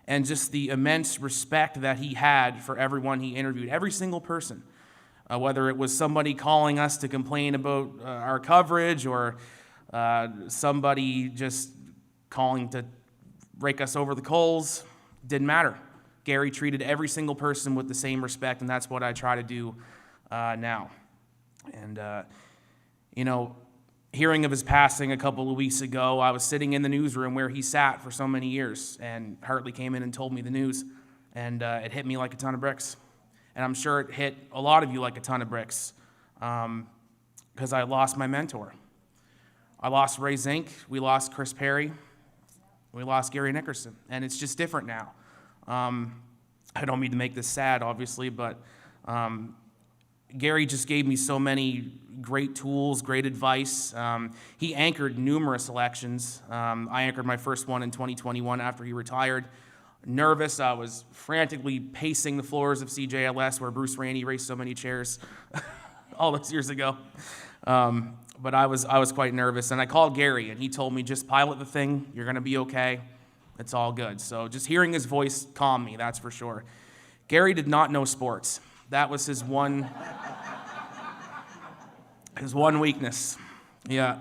and just the immense respect that he had for everyone he interviewed, every single person, whether it was somebody calling us to complain about our coverage, or somebody just calling to rake us over the coals. Didn't matter. Gary treated every single person with the same respect, and that's what I try to do now. And, hearing of his passing a couple of weeks ago, I was sitting in the newsroom where he sat for so many years, and Hartley came in and told me the news, and it hit me like a ton of bricks. And I'm sure it hit a lot of you like a ton of bricks, because I lost my mentor. I lost Ray Zink, we lost Chris Perry, we lost Gary Nickerson, and it's just different now. I don't mean to make this sad, obviously, but Gary just gave me so many great tools, great advice. He anchored numerous elections. I anchored my first one in 2021 after he retired. Nervous, I was frantically pacing the floors of CJLS where Bruce Rainey raced so many chairs all those years ago. But I was quite nervous, and I called Gary, and he told me, just pilot the thing, you're gonna be okay, it's all good. So just hearing his voice calmed me, that's for sure. Gary did not know sports. That was his one weakness. Yeah.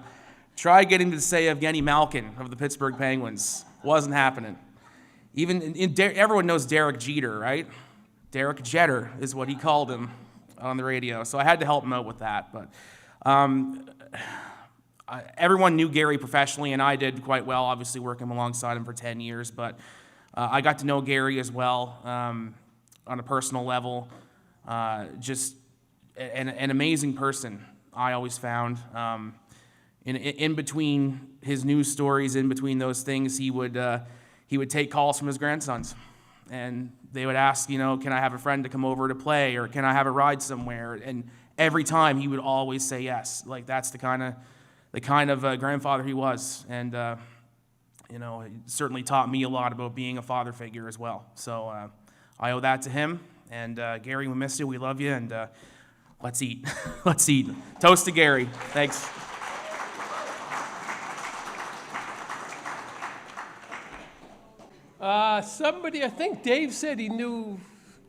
Tried getting to say Evgeny Malkin of the Pittsburgh Penguins. Wasn't happening. Even everyone knows Derek Jeter, right? Derek Jeter is what he called him on the radio. So I had to help him out with that. But everyone knew Gary professionally, and I did quite well, obviously working alongside him for 10 years. But I got to know Gary as well on a personal level. Just an amazing person, I always found. In between his news stories, in between those things, he would take calls from his grandsons, and they would ask, can I have a friend to come over to play, or can I have a ride somewhere? And every time he would always say yes. Like, that's the kind of grandfather he was, and he certainly taught me a lot about being a father figure as well. So I owe that to him. And Gary, we miss you. We love you, and let's eat. Let's eat. Toast to Gary. Thanks. I think Dave said he knew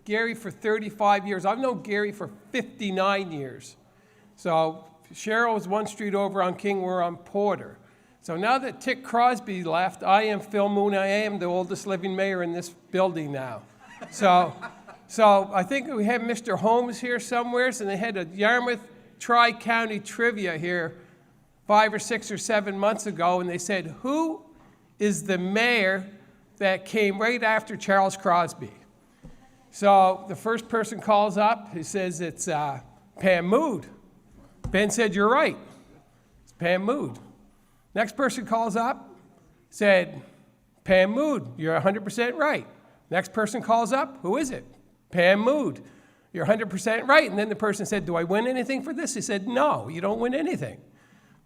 Gary for 35 years. I've known Gary for 59 years. So Cheryl was one street over on King, we're on Porter. So now that Tick Crosby left, I am Phil Moon. I am the oldest living mayor in this building now. So I think we have Mr. Holmes here somewhere, and they had a Yarmouth Tri-County trivia here 5 or 6 or 7 months ago, and they said, who is the mayor that came right after Charles Crosby? So the first person calls up, he says it's Pam Mood. Ben said, you're right, it's Pam Mood. Next person calls up, said, Pam Mood, you're 100% right. Next person calls up, who is it? Pam Mood, you're 100% right. And then the person said, do I win anything for this? He said, no, you don't win anything.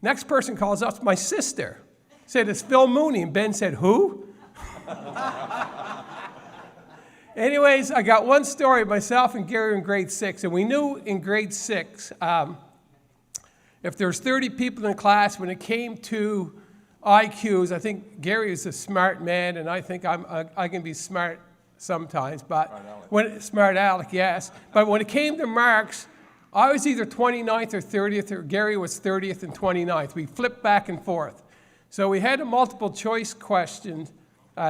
Next person calls up, my sister. Said, it's Phil Mooney. And Ben said, who? Anyways, I got one story, myself and Gary in grade 6, and we knew in grade 6, if there's 30 people in class, when it came to IQs, I think Gary is a smart man, and I think I can be smart sometimes, but smart aleck, yes. But when it came to marks, I was either 29th or 30th, or Gary was 30th and 29th. We flipped back and forth. So we had a multiple choice question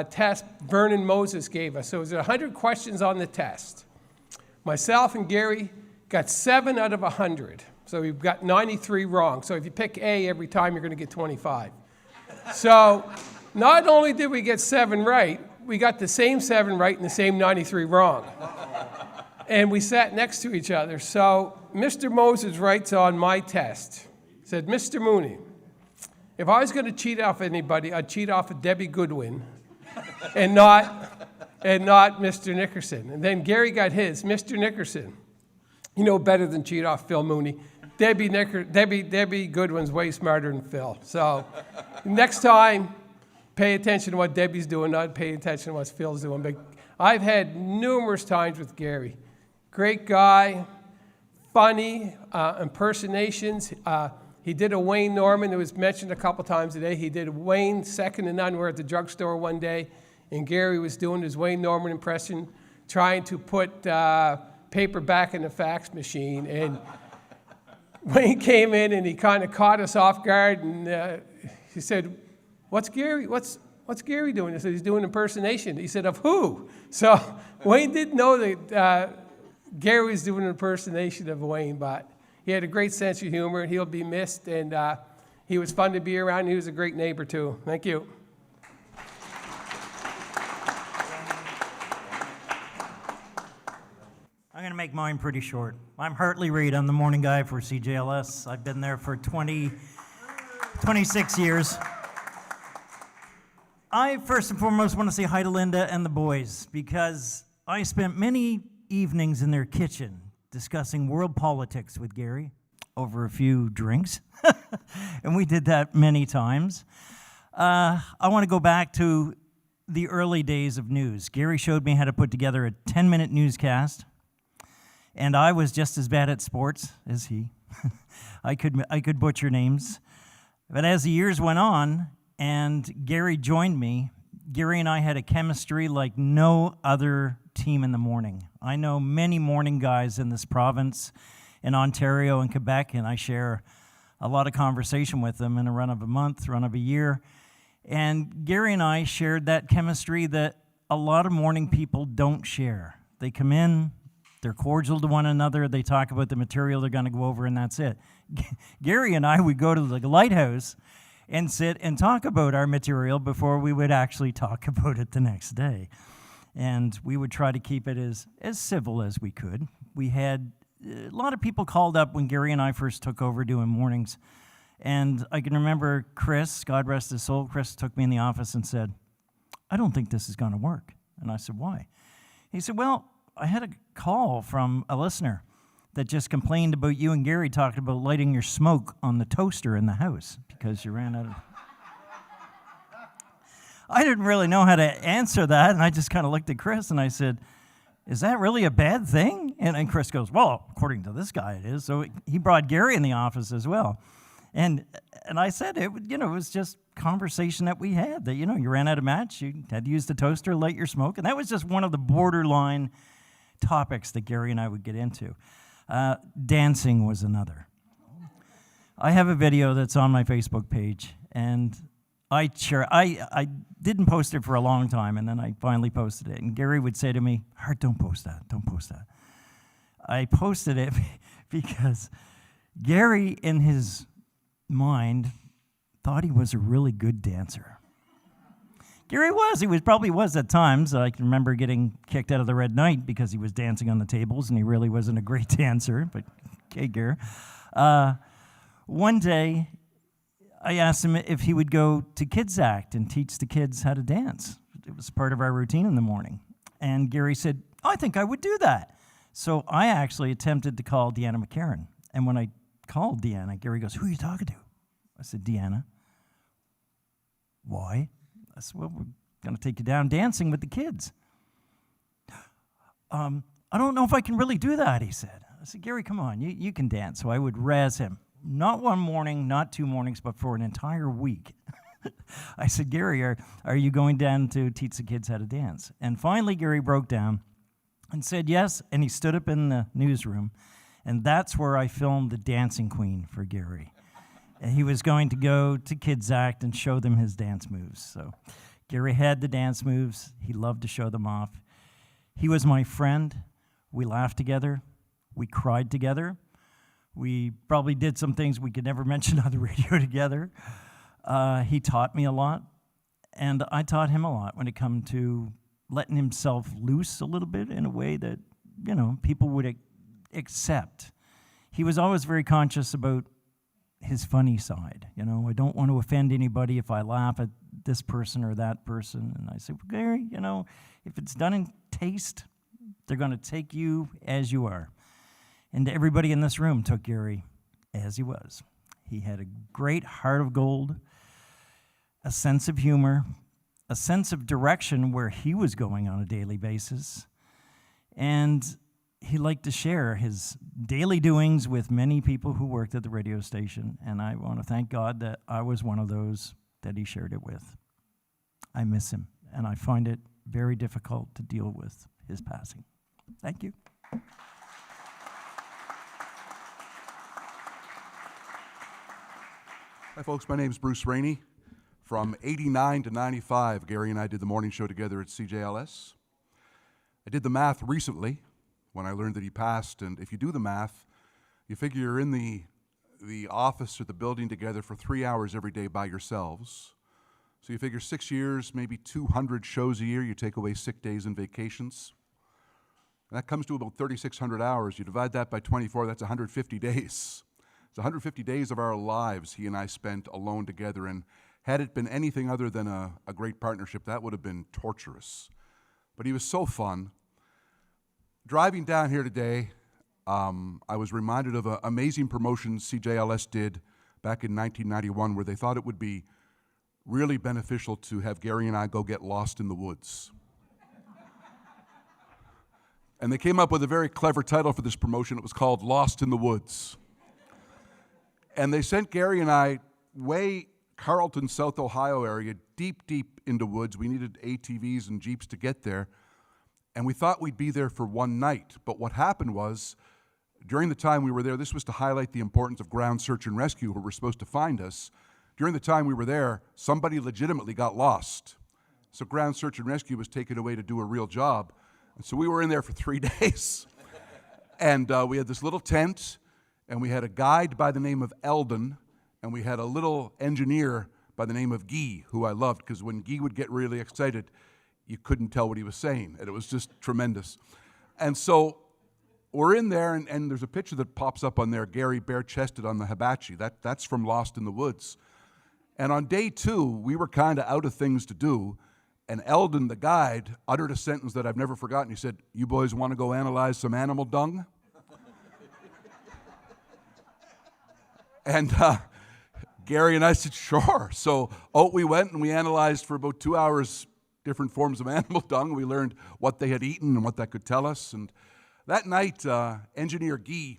test Vernon Moses gave us. So it was 100 questions on the test. Myself and Gary got 7 out of 100. So we've got 93 wrong. So if you pick A every time, you're going to get 25. So not only did we get 7 right, we got the same 7 right and the same 93 wrong. And we sat next to each other. So Mr. Moses writes on my test, said, Mr. Mooney, if I was going to cheat off anybody, I'd cheat off of Debbie Goodwin and not Mr. Nickerson. And then Gary got his, Mr. Nickerson. You know better than cheat off Phil Mooney. Debbie Goodwin's way smarter than Phil. So next time, pay attention to what Debbie's doing, not pay attention to what Phil's doing. But I've had numerous times with Gary. Great guy, funny, impersonations. He did a Wayne Norman that was mentioned a couple times today. He did Wayne second to none. We were at the drugstore one day, and Gary was doing his Wayne Norman impression, trying to put paper back in the fax machine. And Wayne came in, and he kind of caught us off guard, and he said, what's what's Gary doing? I said, he's doing impersonation. He said, of who? So Wayne didn't know that Gary was doing an impersonation of Wayne, but he had a great sense of humor, and he'll be missed, and he was fun to be around. He was a great neighbor, too. Thank you. I'm going to make mine pretty short. I'm Hartley Reed. I'm the morning guy for CJLS. I've been there for 26 years. I first and foremost want to say hi to Linda and the boys because I spent many evenings in their kitchen discussing world politics with Gary over a few drinks, and we did that many times. I want to go back to the early days of news. Gary showed me how to put together a 10-minute newscast. And I was just as bad at sports as he. I could butcher names. But as the years went on and Gary joined me, Gary and I had a chemistry like no other team in the morning. I know many morning guys in this province, in Ontario and Quebec, and I share a lot of conversation with them in a run of a month, run of a year. And Gary and I shared that chemistry that a lot of morning people don't share. They come in, they're cordial to one another. They talk about the material they're going to go over, and that's it. Gary and I would go to the lighthouse and sit and talk about our material before we would actually talk about it the next day. And we would try to keep it as civil as we could. We had a lot of people called up when Gary and I first took over doing mornings. And I can remember Chris, God rest his soul, Chris took me in the office and said, I don't think this is going to work. And I said, why? He said, well, I had a call from a listener that just complained about you and Gary talking about lighting your smoke on the toaster in the house because you ran out of... I didn't really know how to answer that, and I just kind of looked at Chris and I said, is that really a bad thing? And Chris goes, well, according to this guy it is. So he brought Gary in the office as well. And I said, it was just conversation that we had, that, you ran out of match, you had to use the toaster, light your smoke, and that was just one of the borderline topics that Gary and I would get into. Dancing was another. I have a video that's on my Facebook page, and I didn't post it for a long time, and then I finally posted it. And Gary would say to me, Hart, don't post that. I posted it because Gary, in his mind, thought he was a really good dancer. Gary was. He probably was at times. I can remember getting kicked out of the Red Knight because he was dancing on the tables, and he really wasn't a great dancer. But, okay, Gary. One day, I asked him if he would go to Kids Act and teach the kids how to dance. It was part of our routine in the morning. And Gary said, I think I would do that. So I actually attempted to call Deanna McCarran. And when I called Deanna, Gary goes, who are you talking to? I said, Deanna. Why? I said, well, we're going to take you down dancing with the kids. I don't know if I can really do that, he said. I said, Gary, come on, you can dance. So I would razz him. Not one morning, not 2 mornings, but for an entire week. I said, Gary, are you going down to teach the kids how to dance? And finally, Gary broke down and said yes, and he stood up in the newsroom, and that's where I filmed the Dancing Queen for Gary. And he was going to go to Kids Act and show them his dance moves. So Gary had the dance moves. He loved to show them off. He was my friend. We laughed together. We cried together. We probably did some things we could never mention on the radio together. He taught me a lot, and I taught him a lot when it came to letting himself loose a little bit in a way that, people would accept. He was always very conscious about his funny side. I don't want to offend anybody if I laugh at this person or that person. And I said, well, Gary, if it's done in taste, they're going to take you as you are. And everybody in this room took Gary as he was. He had a great heart of gold, a sense of humor, a sense of direction where he was going on a daily basis. And he liked to share his daily doings with many people who worked at the radio station, and I want to thank God that I was one of those that he shared it with. I miss him, and I find it very difficult to deal with his passing. Thank you. Hi, folks. My name is Bruce Rainey From 89 to 95, Gary and I did the morning show together at CJLS. I did the math recently when I learned that he passed, and if you do the math, you figure you're in the office or the building together for 3 hours every day by yourselves. So you figure 6 years, maybe 200 shows a year, you take away sick days and vacations. And that comes to about 3,600 hours. You divide that by 24, that's 150 days. It's 150 days of our lives he and I spent alone together, and had it been anything other than a great partnership, that would have been torturous. But he was so fun. Driving down here today, I was reminded of an amazing promotion CJLS did back in 1991 where they thought it would be really beneficial to have Gary and I go get lost in the woods. And they came up with a very clever title for this promotion. It was called Lost in the Woods. And they sent Gary and I way Carleton, South Ohio area, deep, deep into woods. We needed ATVs and Jeeps to get there. And we thought we'd be there for one night. But what happened was, during the time we were there, this was to highlight the importance of ground search and rescue, who were supposed to find us. During the time we were there, somebody legitimately got lost. So ground search and rescue was taken away to do a real job. And so we were in there for 3 days. And we had this little tent, and we had a guide by the name of Eldon, and we had a little engineer by the name of Guy, who I loved, because when Guy would get really excited, you couldn't tell what he was saying, and it was just tremendous. And so we're in there, and there's a picture that pops up on there, Gary bare-chested on the hibachi. That's from Lost in the Woods. And on day 2, we were kind of out of things to do, and Eldon, the guide, uttered a sentence that I've never forgotten. He said, "You boys want to go analyze some animal dung?" And Gary and I said, "Sure." So out we went, and we analyzed for about 2 hours different forms of animal dung. We learned what they had eaten and what that could tell us. And that night, Engineer Guy,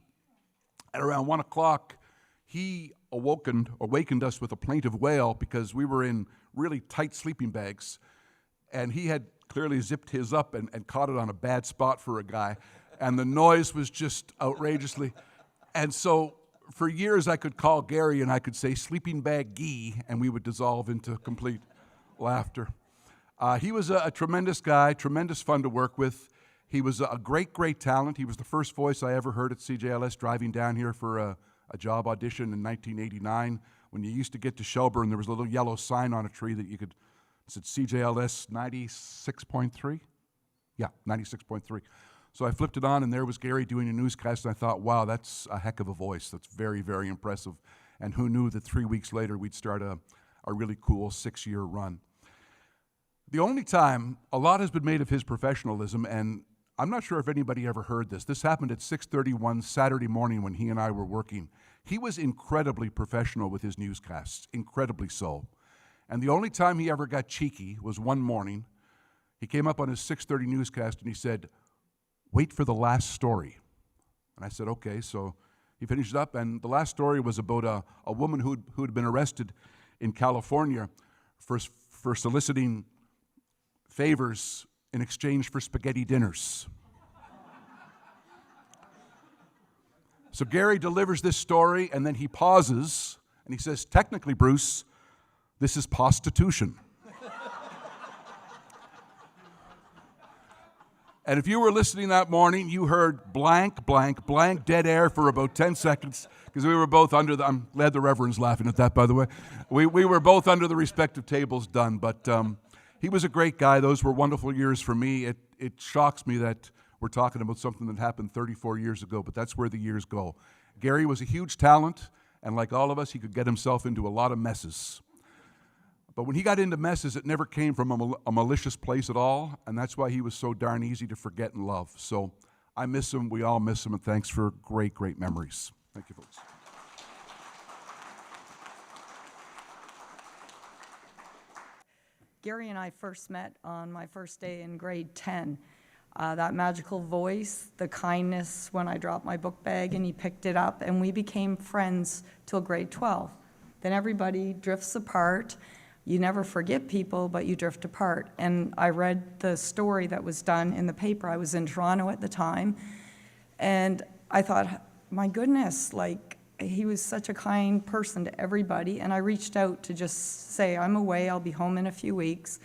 at around 1 o'clock, he awakened us with a plaintive wail because we were in really tight sleeping bags. And he had clearly zipped his up and caught it on a bad spot for a guy. And the noise was just outrageously. And so for years, I could call Gary and I could say, "Sleeping bag Guy," and we would dissolve into complete laughter. He was a tremendous guy, tremendous fun to work with. He was a great, great talent. He was the first voice I ever heard at CJLS driving down here for a job audition in 1989. When you used to get to Shelburne, there was a little yellow sign on a tree that you could, it said CJLS 96.3? Yeah, 96.3. So I flipped it on, and there was Gary doing a newscast, and I thought, wow, that's a heck of a voice. That's very, very impressive. And who knew that 3 weeks later we'd start a really cool 6-year run. The only time, a lot has been made of his professionalism, and I'm not sure if anybody ever heard this. This happened at 6:31 Saturday morning when he and I were working. He was incredibly professional with his newscasts, incredibly so. And the only time he ever got cheeky was one morning. He came up on his 6:30 newscast and he said, "Wait for the last story." And I said, okay. So he finished up, and the last story was about a woman who had been arrested in California for soliciting favors in exchange for spaghetti dinners. So Gary delivers this story, and then he pauses, and he says, "Technically, Bruce, this is prostitution." And if you were listening that morning, you heard blank, blank, blank, dead air for about 10 seconds, because we were both under the, I'm glad the Reverend's laughing at that, by the way. We were both under the respective tables done, but he was a great guy. Those were wonderful years for me. It shocks me that we're talking about something that happened 34 years ago, but that's where the years go. Gary was a huge talent, and like all of us, he could get himself into a lot of messes. But when he got into messes, it never came from a malicious place at all, and that's why he was so darn easy to forget and love. So I miss him, we all miss him, and thanks for great, great memories. Thank you, folks. Gary and I first met on my first day in grade 10. That magical voice, the kindness when I dropped my book bag and he picked it up, and we became friends till grade 12. Then everybody drifts apart. You never forget people, but you drift apart. And I read the story that was done in the paper. I was in Toronto at the time, and I thought, my goodness, like, he was such a kind person to everybody, and I reached out to just say, I'm away, I'll be home in a few weeks.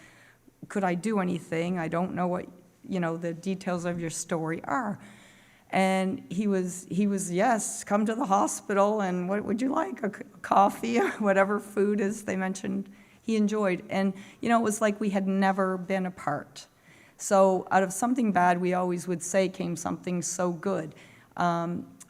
Could I do anything? I don't know what, the details of your story are. And he was, yes, come to the hospital, and what would you like, a coffee or whatever food is they mentioned he enjoyed. And, it was like we had never been apart. So out of something bad, we always would say, came something so good.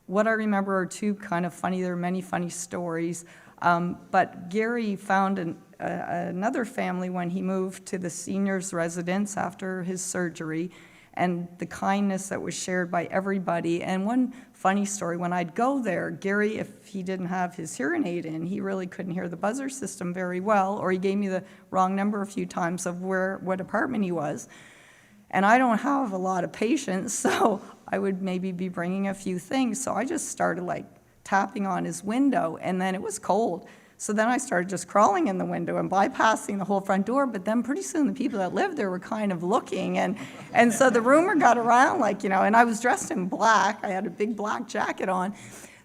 What I remember are two kind of funny, there are many funny stories, but Gary found another family when he moved to the seniors' residence after his surgery, and the kindness that was shared by everybody. And one funny story, when I'd go there, Gary, if he didn't have his hearing aid in, he really couldn't hear the buzzer system very well, or he gave me the wrong number a few times of what apartment he was. And I don't have a lot of patience, so I would maybe be bringing a few things. So I just started like tapping on his window, and then it was cold. So then I started just crawling in the window and bypassing the whole front door, but then pretty soon the people that lived there were kind of looking, and so the rumor got around, and I was dressed in black. I had a big black jacket on.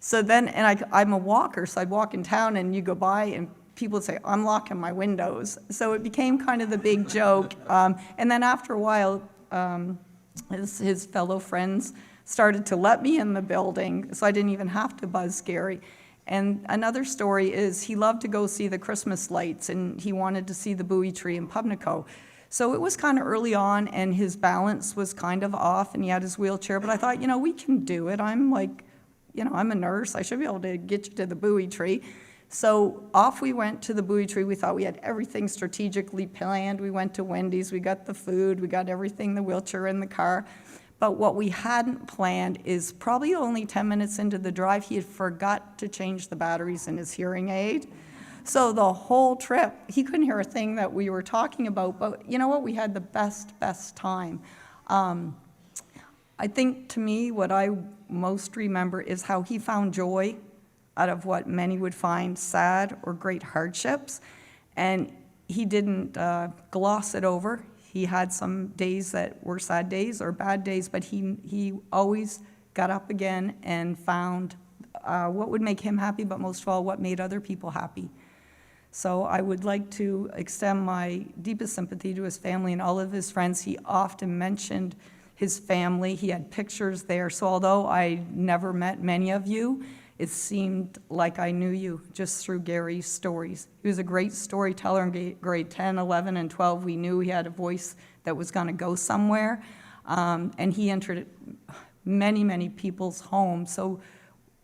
So then, and I'm a walker, so I'd walk in town and you go by and people would say, I'm locking my windows. So it became kind of the big joke. And then after a while, his fellow friends started to let me in the building, so I didn't even have to buzz Gary. And another story is he loved to go see the Christmas lights, and he wanted to see the buoy tree in Pubnico. So it was kind of early on, and his balance was kind of off, and he had his wheelchair, but I thought, we can do it. I'm I'm a nurse. I should be able to get you to the buoy tree. So off we went to the buoy tree. We thought we had everything strategically planned. We went to Wendy's, we got the food, we got everything, the wheelchair in the car. But what we hadn't planned is probably only 10 minutes into the drive, he had forgot to change the batteries in his hearing aid. So the whole trip, he couldn't hear a thing that we were talking about, but you know what? We had the best time. I think to me, what I most remember is how he found joy out of what many would find sad or great hardships. And he didn't gloss it over. He had some days that were sad days or bad days, but he always got up again and found what would make him happy, but most of all, what made other people happy. So I would like to extend my deepest sympathy to his family and all of his friends. He often mentioned his family. He had pictures there. So although I never met many of you, it seemed like I knew you just through Gary's stories. He was a great storyteller in grade 10, 11, and 12. We knew he had a voice that was going to go somewhere. And he entered many people's homes, so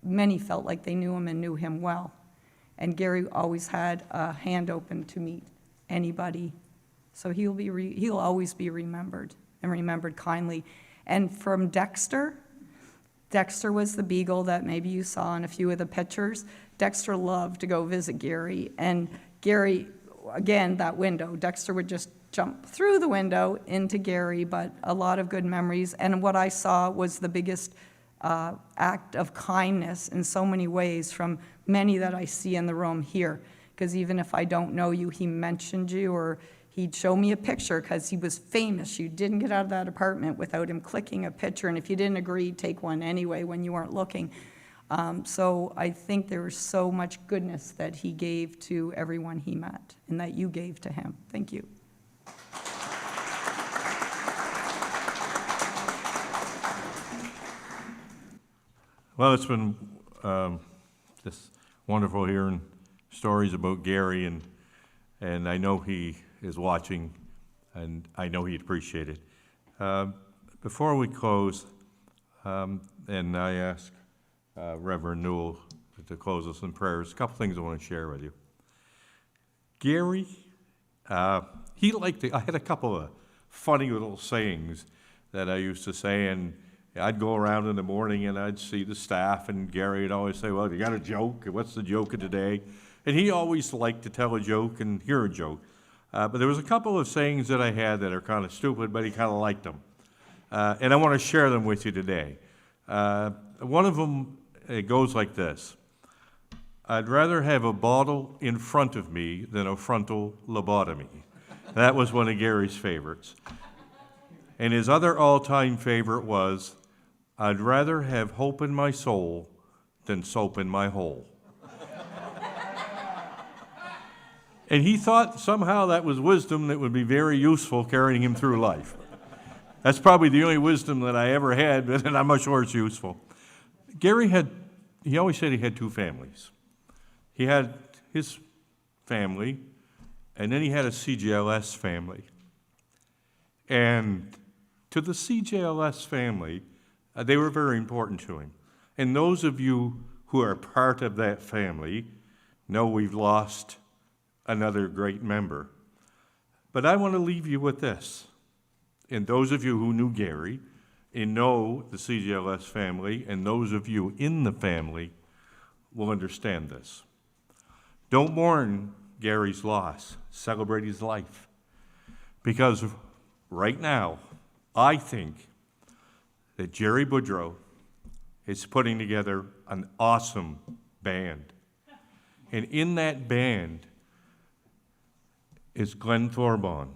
many felt like they knew him and knew him well. And Gary always had a hand open to meet anybody. So he'll always be remembered and remembered kindly. And from Dexter was the beagle that maybe you saw in a few of the pictures. Dexter loved to go visit Gary. And Gary, again, that window, Dexter would just jump through the window into Gary, but a lot of good memories. And what I saw was the biggest act of kindness in so many ways from many that I see in the room here. Because even if I don't know you, he mentioned you, or he'd show me a picture because he was famous. You didn't get out of that apartment without him clicking a picture, and if you didn't agree, take one anyway when you weren't looking. So I think there was so much goodness that he gave to everyone he met and that you gave to him. Thank you. Well, it's been just wonderful hearing stories about Gary, and I know he is watching, and I know he'd appreciate it. Before we close, and I ask Reverend Newell to close us in prayers, a couple things I want to share with you. Gary, I had a couple of funny little sayings that I used to say, and I'd go around in the morning and I'd see the staff, and Gary would always say, well, you got a joke? What's the joke of today? And he always liked to tell a joke and hear a joke. But there was a couple of sayings that I had that are kind of stupid, but he kind of liked them. And I want to share them with you today. One of them, it goes like this. I'd rather have a bottle in front of me than a frontal lobotomy. That was one of Gary's favorites. And his other all-time favorite was, I'd rather have hope in my soul than soap in my hole. And he thought somehow that was wisdom that would be very useful carrying him through life. That's probably the only wisdom that I ever had, but I'm not sure it's useful. Gary he always said he had two families. He had his family, and then he had a CJLS family. And to the CJLS family, they were very important to him. And those of you who are part of that family know we've lost another great member. But I want to leave you with this. And those of you who knew Gary and know the CJLS family, and those of you in the family will understand this. Don't mourn Gary's loss. Celebrate his life. Because right now, I think that Jerry Boudreau is putting together an awesome band. And in that band is Glenn Thorbon,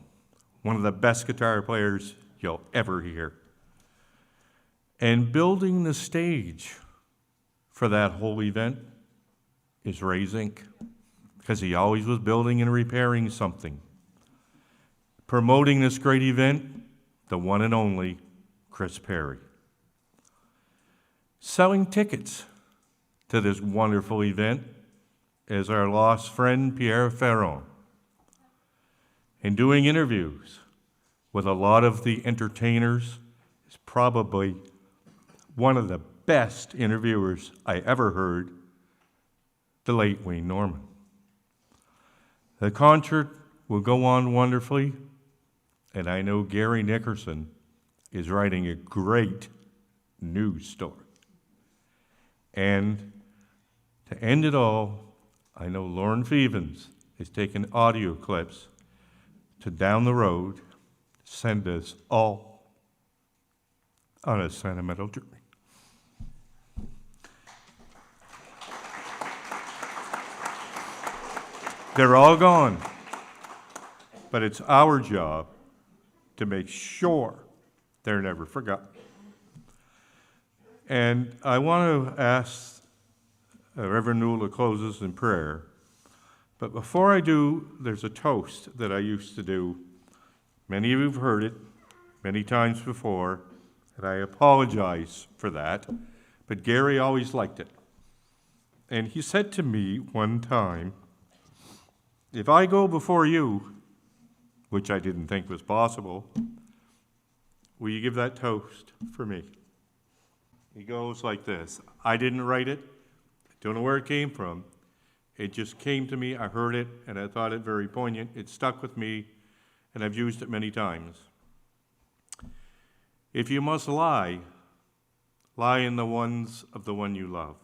one of the best guitar players you'll ever hear. And building the stage for that whole event is Ray Zink, because he always was building and repairing something. Promoting this great event, the one and only Chris Perry. Selling tickets to this wonderful event is our lost friend Pierre Ferron. And doing interviews with a lot of the entertainers is probably one of the best interviewers I ever heard, the late Wayne Norman. The concert will go on wonderfully, and I know Gary Nickerson is writing a great news story. And to end it all, I know Lauren Fevens is taking audio clips to down the road send us all on a sentimental journey. They're all gone, but it's our job to make sure they're never forgotten. And I want to ask Reverend Newell to close us in prayer. But before I do, there's a toast that I used to do. Many of you have heard it many times before, and I apologize for that. But Gary always liked it. And he said to me one time, if I go before you, which I didn't think was possible, will you give that toast for me? He goes like this. I didn't write it. I don't know where it came from. It just came to me. I heard it, and I thought it very poignant. It stuck with me, and I've used it many times. If you must lie, lie in the ones of the one you love.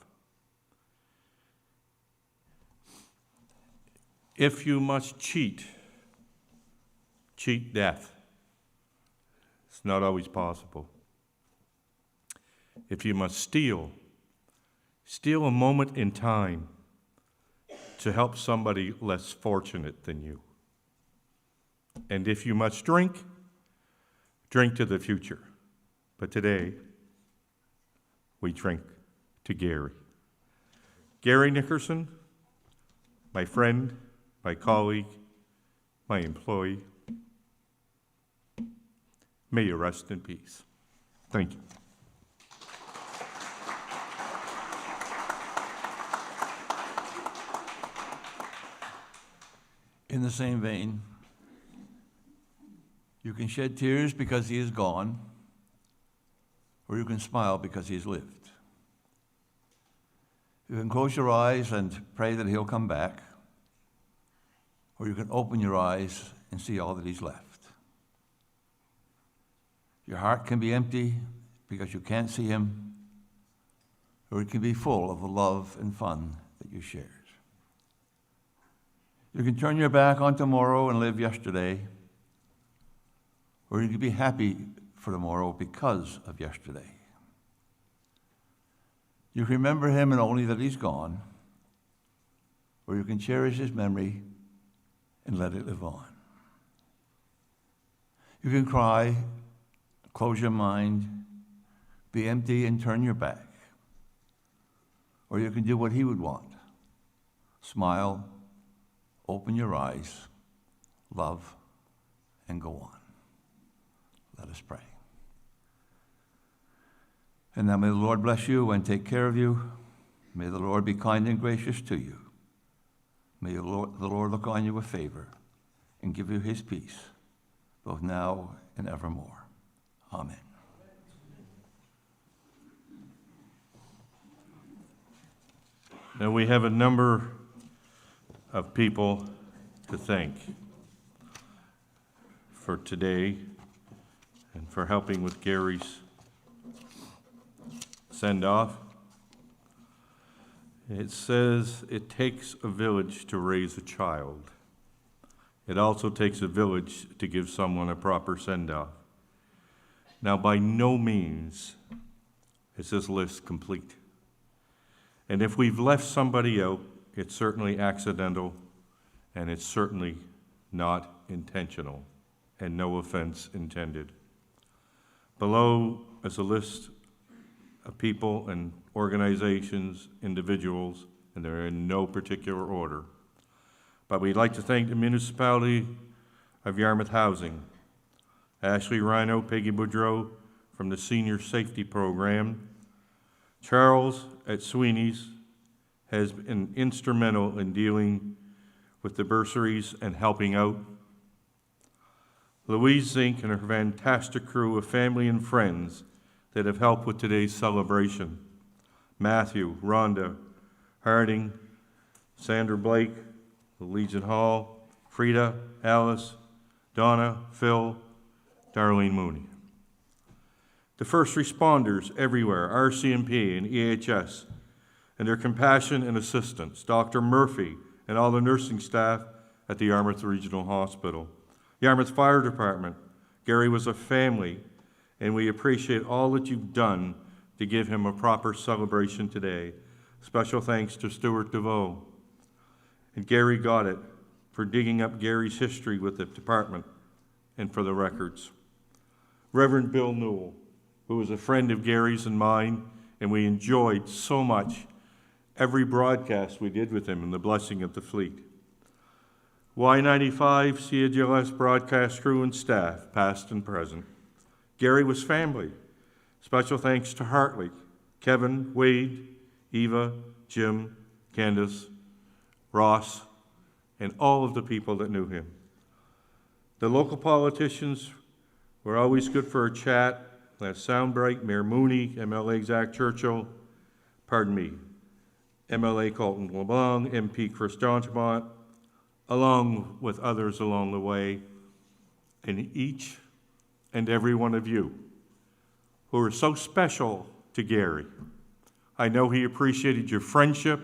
If you must cheat, cheat death. It's not always possible. If you must steal, steal a moment in time to help somebody less fortunate than you. And if you must drink, drink to the future. But today, we drink to Gary. Gary Nickerson, my friend, my colleague, my employee, may you rest in peace. Thank you. In the same vein, you can shed tears because he is gone, or you can smile because he's lived. You can close your eyes and pray that he'll come back, or you can open your eyes and see all that he's left. Your heart can be empty because you can't see him, or it can be full of the love and fun that you shared. You can turn your back on tomorrow and live yesterday, or you can be happy for tomorrow because of yesterday. You can remember him and only that he's gone, or you can cherish his memory and let it live on. You can cry, close your mind, be empty and turn your back, or you can do what he would want. Smile, open your eyes, love, and go on. Let us pray. And now may the Lord bless you and take care of you. May the Lord be kind and gracious to you. May the Lord look on you with favor and give you his peace, both now and evermore. Amen. Now we have a number of people to thank for today and for helping with Gary's send-off. It says it takes a village to raise a child. It also takes a village to give someone a proper send-off. Now, by no means is this list complete. And if we've left somebody out, it's certainly accidental, and it's certainly not intentional, and no offense intended. Below is a list of people and organizations, individuals, and they're in no particular order. But we'd like to thank the municipality of Yarmouth Housing, Ashley Rhino, Peggy Boudreau from the Senior Safety Program. Charles at Sweeney's has been instrumental in dealing with the bursaries and helping out. Louise Zink and her fantastic crew of family and friends that have helped with today's celebration. Matthew, Rhonda, Harding, Sandra Blake, Legion Hall, Frida, Alice, Donna, Phil, Darlene Mooney. The first responders everywhere, RCMP and EHS, and their compassion and assistance, Dr. Murphy and all the nursing staff at the Yarmouth Regional Hospital. Yarmouth Fire Department, Gary was a family, and we appreciate all that you've done to give him a proper celebration today. Special thanks to Stuart DeVoe and Gary Goddett for digging up Gary's history with the department and for the records. Reverend Bill Newell, who was a friend of Gary's and mine, and we enjoyed so much every broadcast we did with him in the blessing of the fleet. Y95 CHLS broadcast crew and staff, past and present. Gary was family. Special thanks to Hartley, Kevin, Wade, Eva, Jim, Candace, Ross, and all of the people that knew him. The local politicians were always good for a chat. That's Soundbright, Mayor Mooney, MLA Zach Churchill, MLA Colton LeBlanc, MP Chris D'Entremont, along with others along the way, and each and every one of you who are so special to Gary. I know he appreciated your friendship,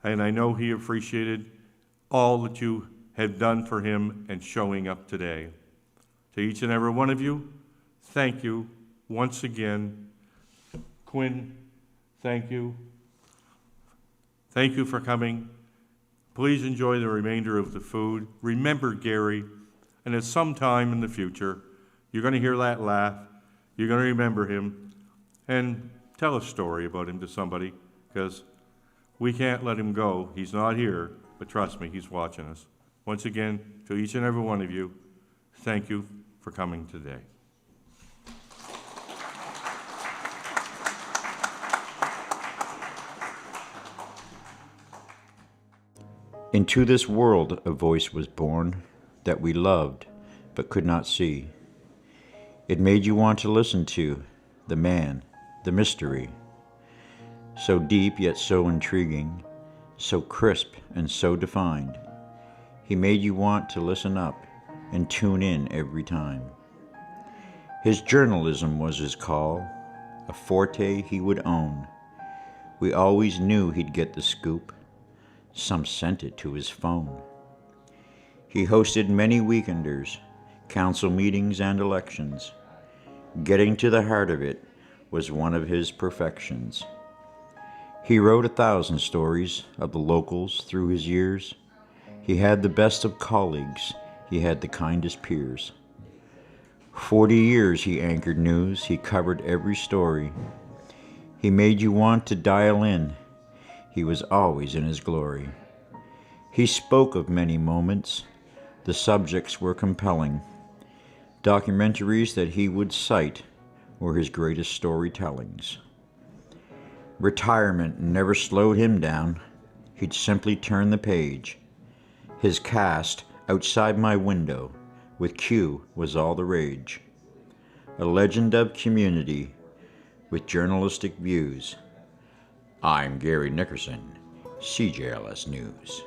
and I know he appreciated all that you have done for him and showing up today. To each and every one of you, thank you once again. Quinn, thank you. Thank you for coming. Please enjoy the remainder of the food. Remember Gary, and at some time in the future, you're going to hear that laugh. You're going to remember him, and tell a story about him to somebody, because we can't let him go. He's not here, but trust me, he's watching us. Once again, to each and every one of you, thank you for coming today. Into this world a voice was born that we loved but could not see. It made you want to listen to the man, the mystery. So deep yet so intriguing, so crisp and so defined. He made you want to listen up and tune in every time. His journalism was his call, a forte he would own. We always knew he'd get the scoop. Some sent it to his phone. He hosted many weekenders, council meetings and elections. Getting to the heart of it was one of his perfections. He wrote 1,000 stories of the locals through his years. He had the best of colleagues. He had the kindest peers. 40 years he anchored news. He covered every story. He made you want to dial in he was always in his glory. He spoke of many moments. The subjects were compelling. Documentaries that he would cite were his greatest storytellings. Retirement never slowed him down. He'd simply turn the page. His cast, Outside My Window, with Q, was all the rage. A legend of community with journalistic views. I'm Gary Nickerson, CJLS News.